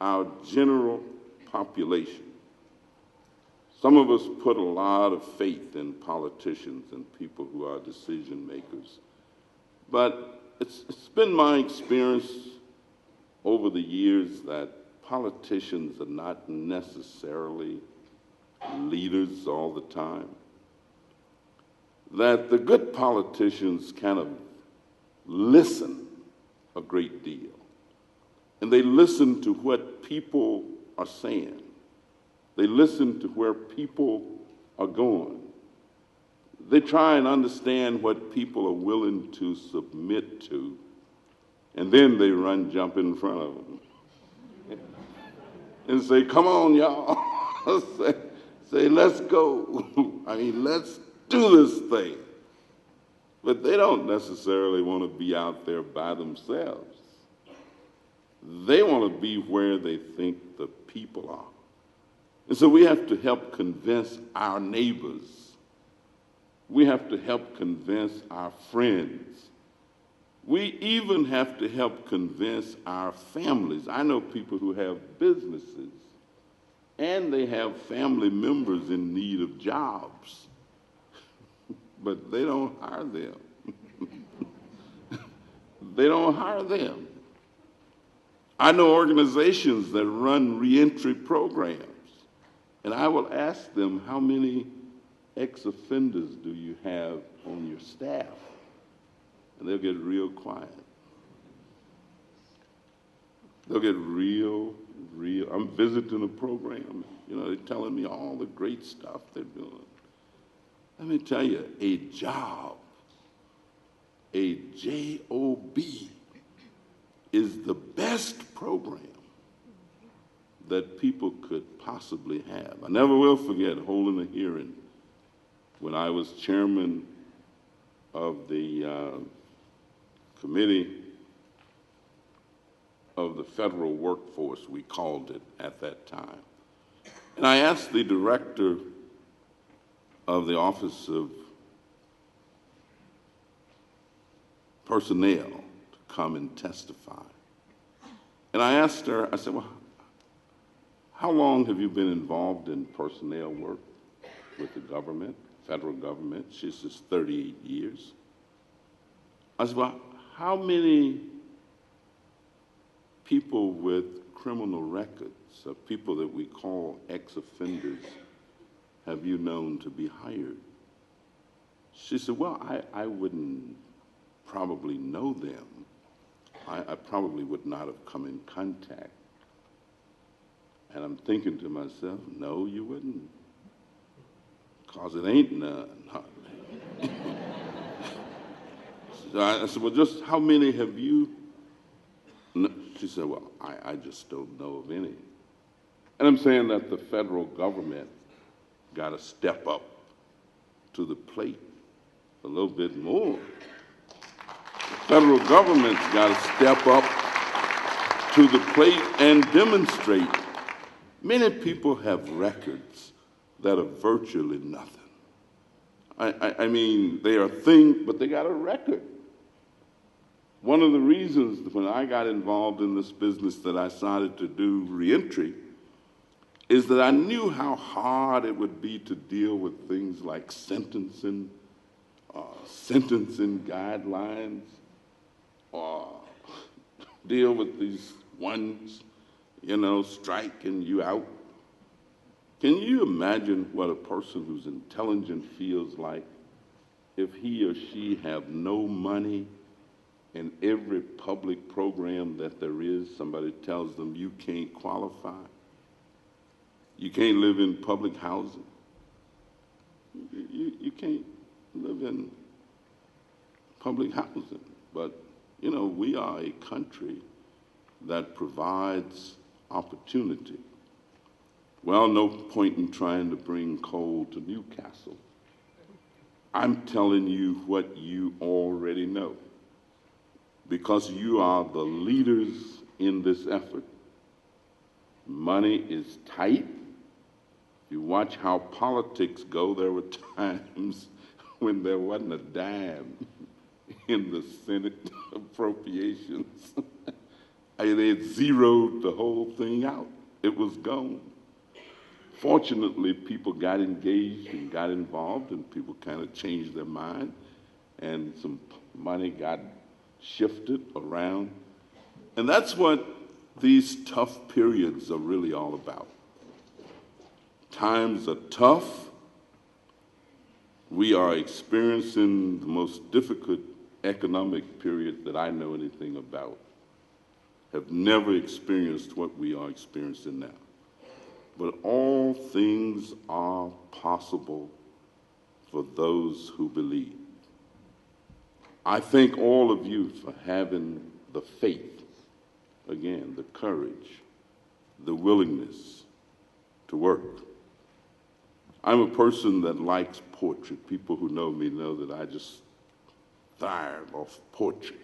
our general population. Some of us put a lot of faith in politicians and people who are decision makers. But it's been my experience over the years that politicians are not necessarily leaders all the time. That the good politicians kind of listen a great deal. And they listen to what people are saying. They listen to where people are going. They try and understand what people are willing to submit to, and then they jump in front of them and say, come on, y'all. say, let's go. I mean, let's do this thing. But they don't necessarily want to be out there by themselves. They want to be where they think the people are. And so we have to help convince our neighbors. We have to help convince our friends. We even have to help convince our families. I know people who have businesses, and they have family members in need of jobs, but they don't hire them. They don't hire them. I know organizations that run reentry programs. And I will ask them, how many ex-offenders do you have on your staff? And they'll get real quiet. They'll get real. I'm visiting a program. They're telling me all the great stuff they're doing. Let me tell you, a job, a J-O-B, is the best program that people could possibly have. I never will forget holding a hearing when I was chairman of the committee of the federal workforce, we called it at that time. And I asked the director of the Office of Personnel to come and testify. And I asked her, I said, well, how long have you been involved in personnel work with the government, federal government? She says 38 years. I said, well, how many people with criminal records, people that we call ex-offenders, have you known to be hired? She said, well, I wouldn't probably know them. I probably would not have come in contact. And I'm thinking to myself, no, you wouldn't, because it ain't none. So I said, well, just how many have you? She said, well, I just don't know of any. And I'm saying that the federal government got to step up to the plate a little bit more. The federal government's got to step up to the plate and demonstrate. Many people have records that are virtually nothing. I mean, they are things, but they got a record. One of the reasons when I got involved in this business that I started to do reentry is that I knew how hard it would be to deal with things like sentencing guidelines, or deal with these ones, striking you out. Can you imagine what a person who's intelligent feels like if he or she have no money in every public program that there is, somebody tells them you can't qualify. You can't live in public housing. You can't live in public housing. But, you know, we are a country that provides opportunity. Well, no point in trying to bring coal to Newcastle. I'm telling you what you already know, because you are the leaders in this effort. Money is tight. You watch how politics go. There were times when there wasn't a dime in the Senate appropriations. They had zeroed the whole thing out. It was gone. Fortunately, people got engaged and got involved, and people kind of changed their mind, and some money got shifted around. And that's what these tough periods are really all about. Times are tough. We are experiencing the most difficult economic period that I know anything about. Have never experienced what we are experiencing now. But all things are possible for those who believe. I thank all of you for having the faith, again, the courage, the willingness to work. I'm a person that likes poetry. People who know me know that I just thrive off poetry.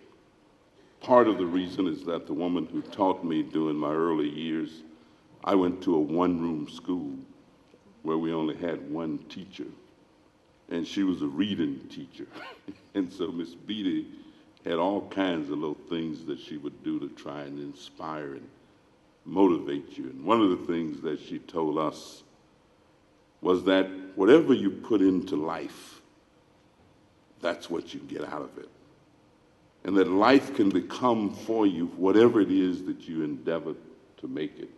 Part of the reason is that the woman who taught me during my early years, I went to a one-room school where we only had one teacher, and she was a reading teacher. And so Miss Beatty had all kinds of little things that she would do to try and inspire and motivate you. And one of the things that she told us was that whatever you put into life, that's what you get out of it. And that life can become for you whatever it is that you endeavor to make it.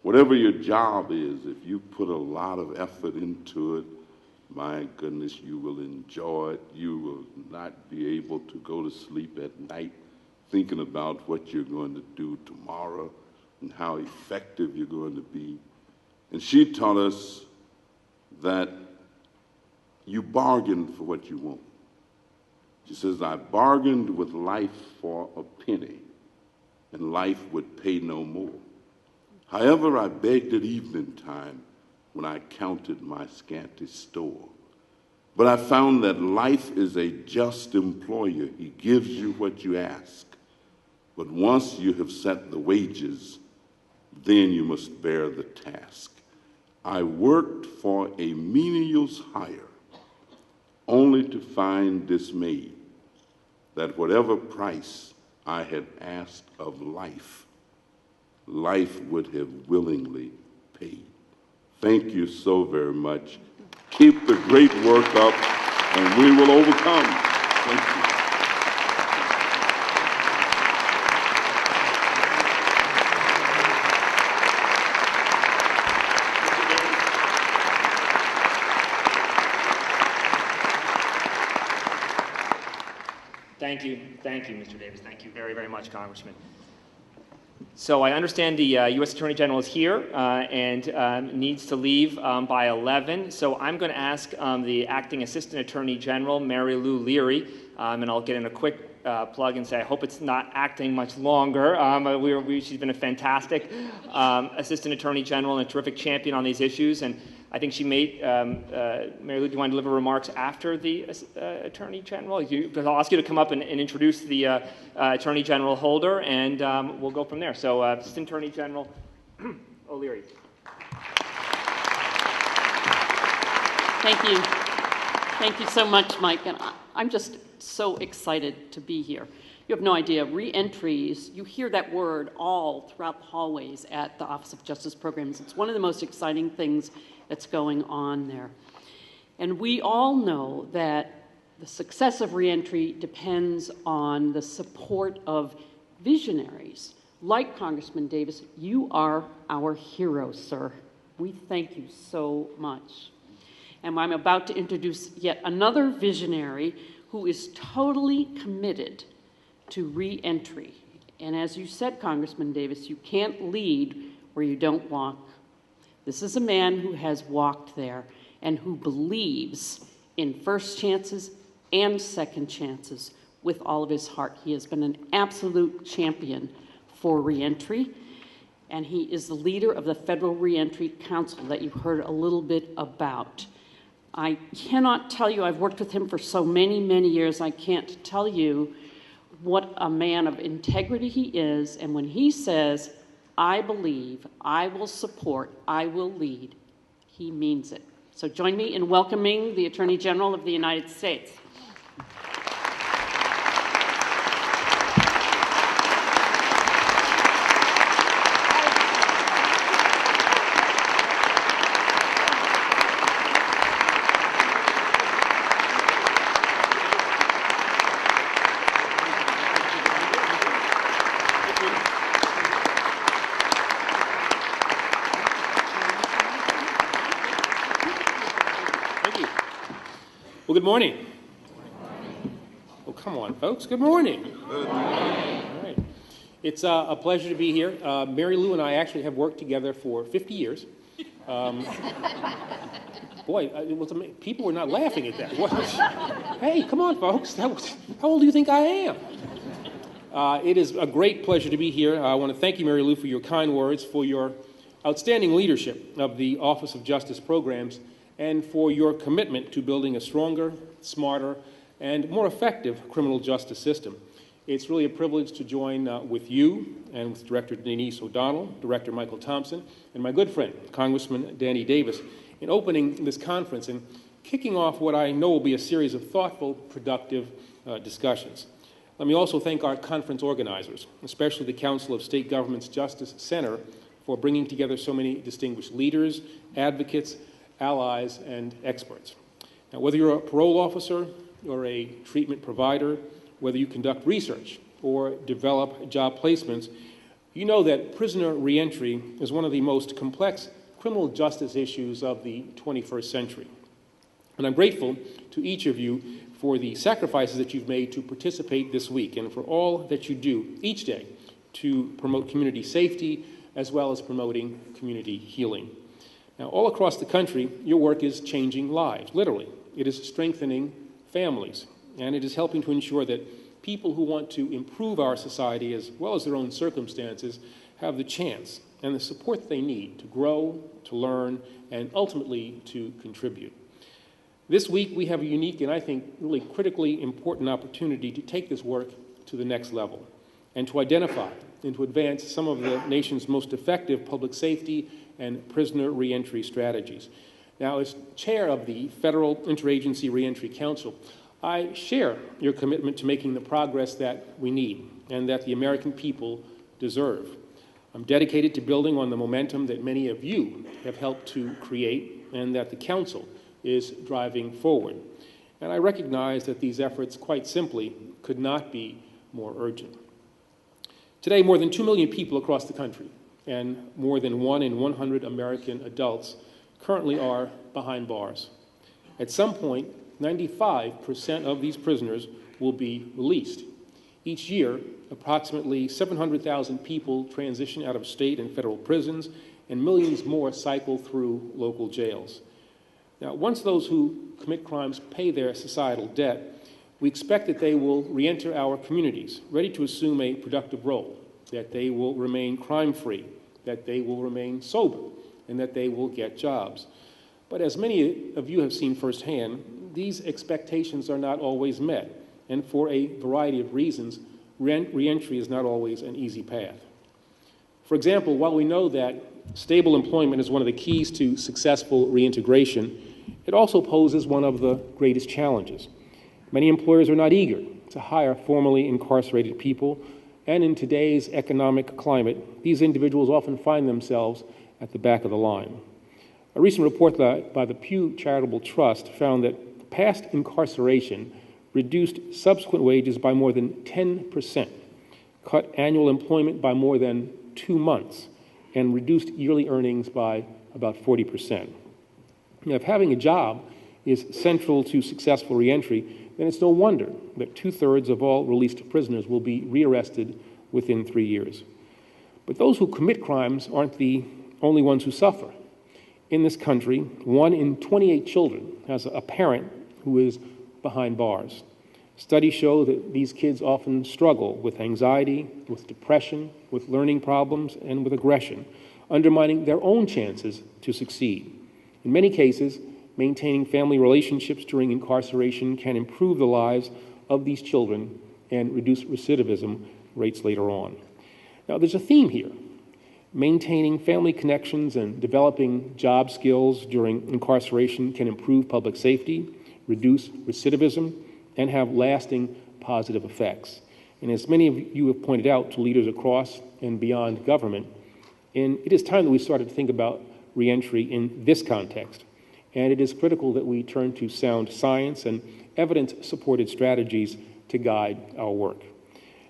Whatever your job is, if you put a lot of effort into it, my goodness, you will enjoy it. You will not be able to go to sleep at night thinking about what you're going to do tomorrow and how effective you're going to be. And she taught us that you bargain for what you want. She says, I bargained with life for a penny, and life would pay no more. However, I begged at evening time when I counted my scanty store. But I found that life is a just employer. He gives you what you ask. But once you have set the wages, then you must bear the task. I worked for a menial's hire, only to find dismayed that whatever price I had asked of life, life would have willingly paid. Thank you so very much. Keep the great work up, and we will overcome. Thank you. Thank you, Mr. Davis. Thank you very, very much, Congressman. So I understand the U.S. Attorney General is here and needs to leave by 11. So I'm going to ask the Acting Assistant Attorney General, Mary Lou Leary, and I'll get in a quick plug and say I hope it's not acting much longer. She's been a fantastic Assistant Attorney General and a terrific champion on these issues. And I think she made, Mary Lou, do you want to deliver remarks after the Attorney General? Because I'll ask you to come up and introduce the Attorney General Holder, and we'll go from there. So, Assistant Attorney General O'Leary. Thank you. Thank you so much, Mike. And I'm just so excited to be here. You have no idea. Reentries, you hear that word all throughout the hallways at the Office of Justice Programs. It's one of the most exciting things that's going on there. And we all know that the success of reentry depends on the support of visionaries. Like Congressman Davis, you are our hero, sir. We thank you so much. And I'm about to introduce yet another visionary who is totally committed to reentry. And as you said, Congressman Davis, you can't lead where you don't walk. This is a man who has walked there and who believes in first chances and second chances with all of his heart. He has been an absolute champion for reentry, and he is the leader of the Federal Reentry Council that you heard a little bit about. I cannot tell you, I've worked with him for so many, many years, I can't tell you what a man of integrity he is, and when he says, I believe, I will support, I will lead, he means it. So join me in welcoming the Attorney General of the United States. Well, good morning. Well, come on, folks. Good morning. Good morning. All right. It's a pleasure to be here. Mary Lou and I actually have worked together for 50 years. Boy, it was people were not laughing at that. Hey, come on, folks. How old do you think I am? It is a great pleasure to be here. I want to thank you, Mary Lou, for your kind words, for your outstanding leadership of the Office of Justice Programs, and for your commitment to building a stronger, smarter, and more effective criminal justice system. It's really a privilege to join with you and with Director Denise O'Donnell, Director Michael Thompson, and my good friend, Congressman Danny Davis, in opening this conference and kicking off what I know will be a series of thoughtful, productive discussions. Let me also thank our conference organizers, especially the Council of State Governments Justice Center, for bringing together so many distinguished leaders, advocates, allies, and experts. Now, whether you're a parole officer or a treatment provider, whether you conduct research or develop job placements, you know that prisoner reentry is one of the most complex criminal justice issues of the 21st century. And I'm grateful to each of you for the sacrifices that you've made to participate this week and for all that you do each day to promote community safety as well as promoting community healing. Now, all across the country, your work is changing lives, literally. It is strengthening families, and it is helping to ensure that people who want to improve our society as well as their own circumstances have the chance and the support they need to grow, to learn, and ultimately to contribute. This week, we have a unique and I think really critically important opportunity to take this work to the next level and to identify and to advance some of the nation's most effective public safety and prisoner reentry strategies. Now, as chair of the Federal Interagency Reentry Council, I share your commitment to making the progress that we need and that the American people deserve. I'm dedicated to building on the momentum that many of you have helped to create and that the Council is driving forward. And I recognize that these efforts, quite simply, could not be more urgent. Today, more than 2 million people across the country and more than 1 in 100 American adults currently are behind bars. At some point, 95% of these prisoners will be released. Each year, approximately 700,000 people transition out of state and federal prisons, and millions more cycle through local jails. Now, once those who commit crimes pay their societal debt, we expect that they will reenter our communities, ready to assume a productive role, that they will remain crime-free, that they will remain sober, and that they will get jobs. But as many of you have seen firsthand, these expectations are not always met, and for a variety of reasons, reentry is not always an easy path. For example, while we know that stable employment is one of the keys to successful reintegration, it also poses one of the greatest challenges. Many employers are not eager to hire formerly incarcerated people, and in today's economic climate, these individuals often find themselves at the back of the line. A recent report by the Pew Charitable Trust found that past incarceration reduced subsequent wages by more than 10%, cut annual employment by more than 2 months, and reduced yearly earnings by about 40%. Now, if having a job is central to successful reentry, then it's no wonder that 2/3 of all released prisoners will be rearrested within 3 years. But those who commit crimes aren't the only ones who suffer. In this country, 1 in 28 children has a parent who is behind bars. Studies show that these kids often struggle with anxiety, with depression, with learning problems, and with aggression, undermining their own chances to succeed. In many cases, maintaining family relationships during incarceration can improve the lives of these children and reduce recidivism rates later on. Now, there's a theme here. Maintaining family connections and developing job skills during incarceration can improve public safety, reduce recidivism, and have lasting positive effects. And as many of you have pointed out to leaders across and beyond government, and it is time that we started to think about reentry in this context. And it is critical that we turn to sound science and evidence-supported strategies to guide our work.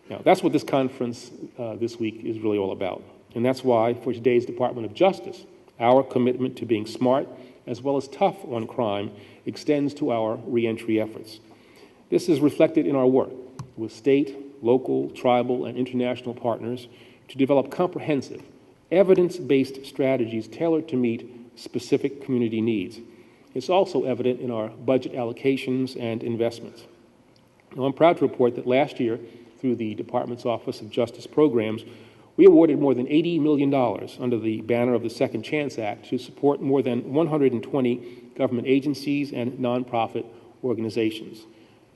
Now, that's what this conference this week is really all about. And that's why, for today's Department of Justice, our commitment to being smart as well as tough on crime extends to our reentry efforts. This is reflected in our work with state, local, tribal, and international partners to develop comprehensive, evidence-based strategies tailored to meet specific community needs. It's also evident in our budget allocations and investments. Now, I'm proud to report that last year, through the Department's Office of Justice Programs, we awarded more than $80 million under the banner of the Second Chance Act to support more than 120 government agencies and nonprofit organizations.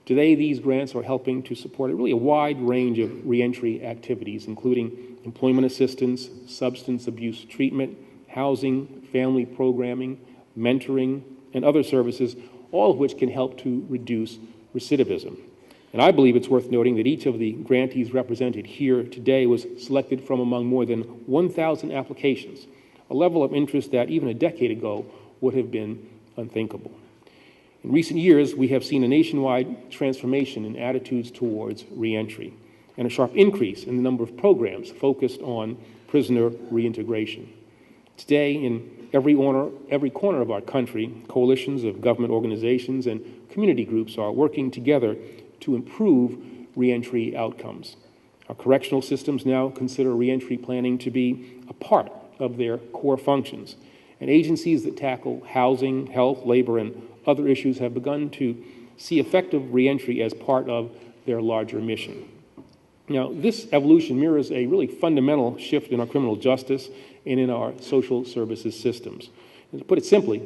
Today, these grants are helping to support a wide range of reentry activities, including employment assistance, substance abuse treatment, housing, family programming, mentoring, and other services, all of which can help to reduce recidivism. And I believe it's worth noting that each of the grantees represented here today was selected from among more than 1,000 applications, a level of interest that even a decade ago would have been unthinkable. In recent years, we have seen a nationwide transformation in attitudes towards reentry and a sharp increase in the number of programs focused on prisoner reintegration. Today, in every corner of our country, coalitions of government organizations and community groups are working together to improve reentry outcomes. Our correctional systems now consider reentry planning to be a part of their core functions, and agencies that tackle housing, health, labor, and other issues have begun to see effective reentry as part of their larger mission. Now, this evolution mirrors a really fundamental shift in our criminal justice and in our social services systems. And to put it simply,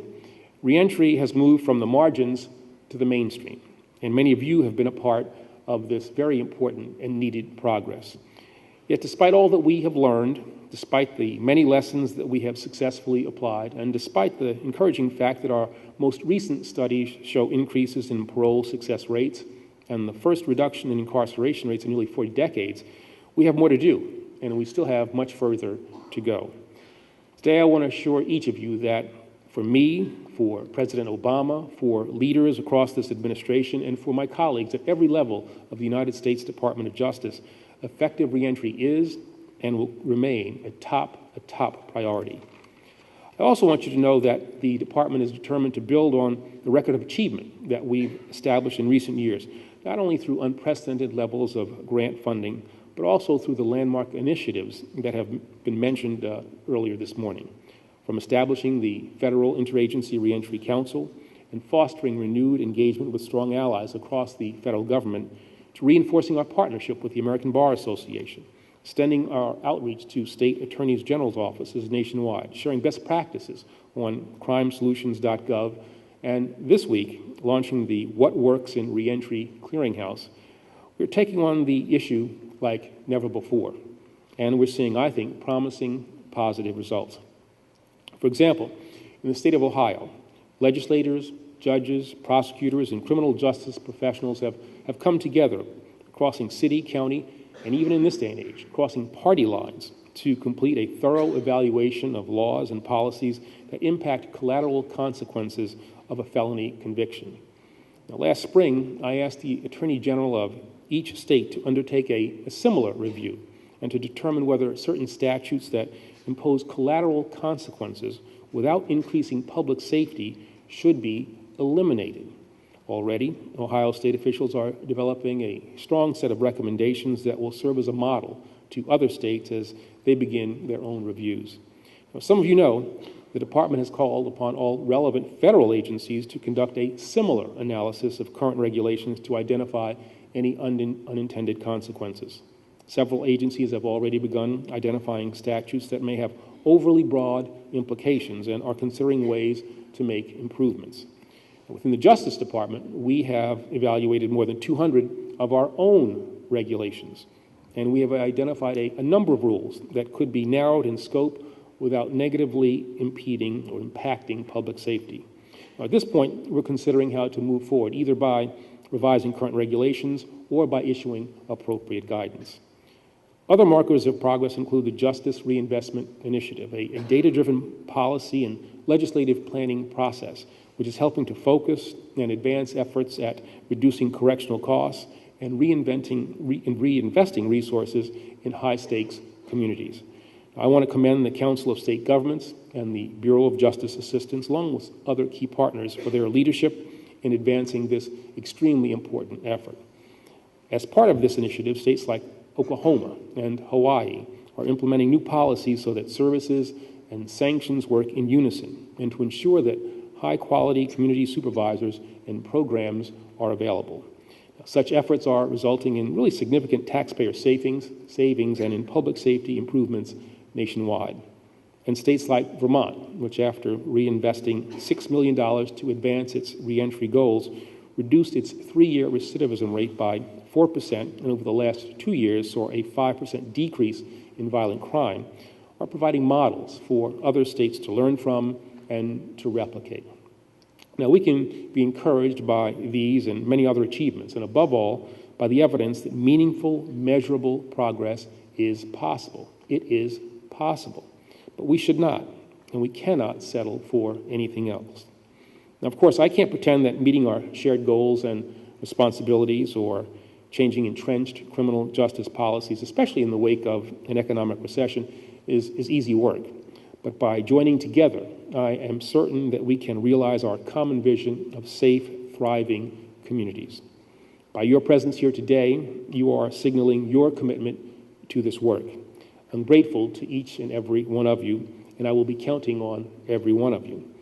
reentry has moved from the margins to the mainstream, and many of you have been a part of this very important and needed progress. Yet despite all that we have learned, despite the many lessons that we have successfully applied, and despite the encouraging fact that our most recent studies show increases in parole success rates and the first reduction in incarceration rates in nearly 40 decades, we have more to do, and we still have much further to go. Today, I want to assure each of you that for me, for President Obama, for leaders across this administration, and for my colleagues at every level of the United States Department of Justice, effective reentry is and will remain a top priority. I also want you to know that the department is determined to build on the record of achievement that we've established in recent years, not only through unprecedented levels of grant funding, but also through the landmark initiatives that have been mentioned earlier this morning, from establishing the Federal Interagency Reentry Council and fostering renewed engagement with strong allies across the federal government, to reinforcing our partnership with the American Bar Association, extending our outreach to state attorneys general's offices nationwide, sharing best practices on crimesolutions.gov, and this week, launching the What Works in Reentry Clearinghouse. We're taking on the issue like never before, and we're seeing, I think, promising positive results. For example, in the state of Ohio, legislators, judges, prosecutors, and criminal justice professionals have come together, crossing city, county, and even in this day and age, crossing party lines to complete a thorough evaluation of laws and policies that impact collateral consequences of a felony conviction. Now, last spring, I asked the Attorney General of each state to undertake a similar review and to determine whether certain statutes that impose collateral consequences without increasing public safety should be eliminated. Already, Ohio state officials are developing a strong set of recommendations that will serve as a model to other states as they begin their own reviews. Now, some of you know the department has called upon all relevant federal agencies to conduct a similar analysis of current regulations to identify any unintended consequences. Several agencies have already begun identifying statutes that may have overly broad implications and are considering ways to make improvements. Within the Justice Department, we have evaluated more than 200 of our own regulations, and we have identified a number of rules that could be narrowed in scope without negatively impeding or impacting public safety. At this point, we're considering how to move forward, either by revising current regulations or by issuing appropriate guidance. Other markers of progress include the Justice Reinvestment Initiative, a data-driven policy and legislative planning process, which is helping to focus and advance efforts at reducing correctional costs and reinvesting resources in high-stakes communities. I want to commend the Council of State Governments and the Bureau of Justice Assistance, along with other key partners, for their leadership in advancing this extremely important effort. As part of this initiative, states like Oklahoma and Hawaii are implementing new policies so that services and sanctions work in unison, and to ensure that high-quality community supervisors and programs are available. Such efforts are resulting in really significant taxpayer savings and in public safety improvements nationwide. And states like Vermont, which after reinvesting $6 million to advance its reentry goals, reduced its 3-year recidivism rate by 4%, and over the last 2 years saw a 5% decrease in violent crime, are providing models for other states to learn from and to replicate. Now, we can be encouraged by these and many other achievements, and above all, by the evidence that meaningful, measurable progress is possible. It is possible. But we should not, and we cannot settle for anything else. Now, of course, I can't pretend that meeting our shared goals and responsibilities or changing entrenched criminal justice policies, especially in the wake of an economic recession, is easy work. But by joining together, I am certain that we can realize our common vision of safe, thriving communities. By your presence here today, you are signaling your commitment to this work. I'm grateful to each and every one of you, and I will be counting on every one of you.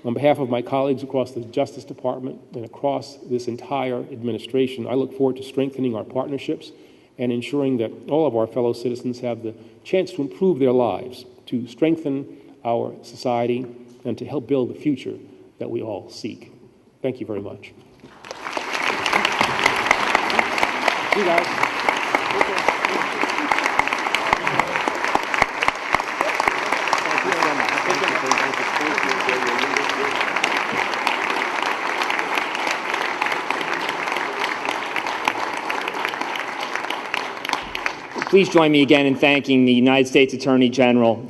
On behalf of my colleagues across the Justice Department and across this entire administration, I look forward to strengthening our partnerships and ensuring that all of our fellow citizens have the chance to improve their lives, to strengthen our society, and to help build the future that we all seek. Thank you very much. See you guys. Please join me again in thanking the United States Attorney General.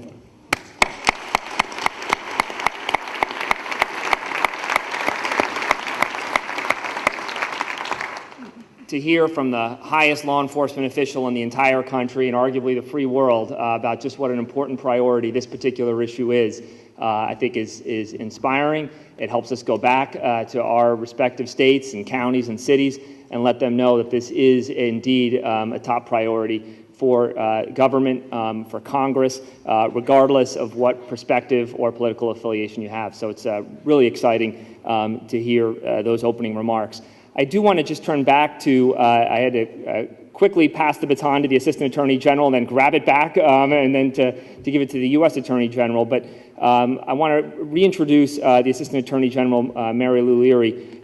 To hear from the highest law enforcement official in the entire country and arguably the free world about just what an important priority this particular issue is, I think is inspiring. It helps us go back to our respective states and counties and cities and let them know that this is indeed a top priority for government, for Congress, regardless of what perspective or political affiliation you have. So it's really exciting to hear those opening remarks. I do want to just turn back to, I had to quickly pass the baton to the Assistant Attorney General and then grab it back and then to give it to the U.S. Attorney General. But I want to reintroduce the Assistant Attorney General, Mary Lou Leary,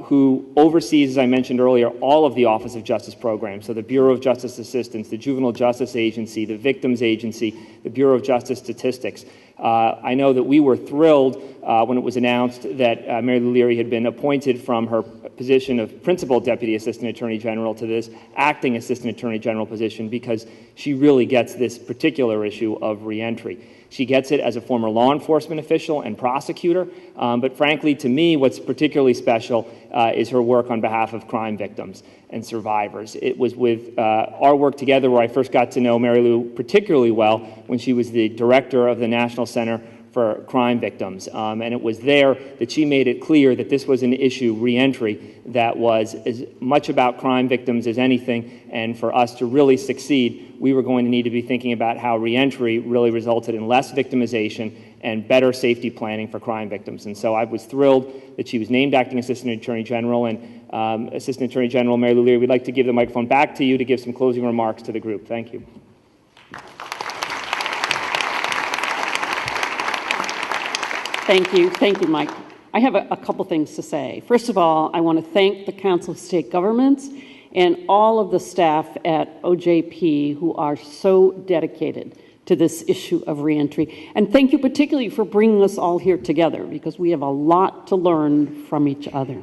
who oversees, as I mentioned earlier, all of the Office of Justice programs. So the Bureau of Justice Assistance, the Juvenile Justice Agency, the Victims Agency, the Bureau of Justice Statistics. I know that we were thrilled when it was announced that Mary Lou Leary had been appointed from her position of Principal Deputy Assistant Attorney General to this Acting Assistant Attorney General position, because she really gets this particular issue of reentry. She gets it as a former law enforcement official and prosecutor, but frankly, to me, what's particularly special is her work on behalf of crime victims and survivors. It was with our work together where I first got to know Mary Lou particularly well when she was the director of the National Center for crime victims. And it was there that she made it clear that this was an issue, reentry, that was as much about crime victims as anything. And for us to really succeed, we were going to need to be thinking about how reentry really resulted in less victimization and better safety planning for crime victims. And so I was thrilled that she was named Acting Assistant Attorney General. And Assistant Attorney General Mary Lou Leary, we'd like to give the microphone back to you to give some closing remarks to the group. Thank you. Thank you, Mike. I have a couple things to say. First of all, I want to thank the Council of State Governments and all of the staff at OJP who are so dedicated to this issue of reentry. And thank you particularly for bringing us all here together, because we have a lot to learn from each other.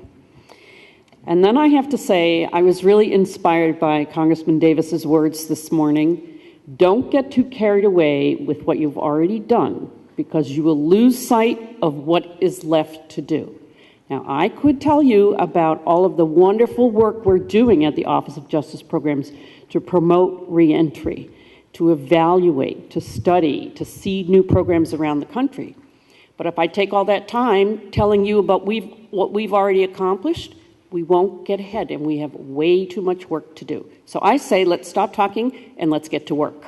And then I have to say, I was really inspired by Congressman Davis's words this morning. Don't get too carried away with what you've already done, because you will lose sight of what is left to do. Now, I could tell you about all of the wonderful work we're doing at the Office of Justice Programs to promote reentry, to evaluate, to study, to seed new programs around the country. But if I take all that time telling you about what we've already accomplished, we won't get ahead, and we have way too much work to do. So I say, let's stop talking and let's get to work.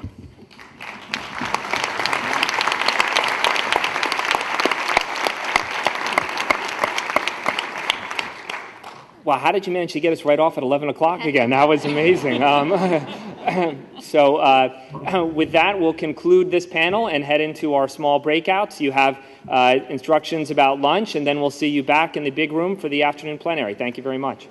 Wow, how did you manage to get us right off at 11 o'clock again? That was amazing. With that, we'll conclude this panel and head into our small breakouts. You have instructions about lunch, and then we'll see you back in the big room for the afternoon plenary. Thank you very much.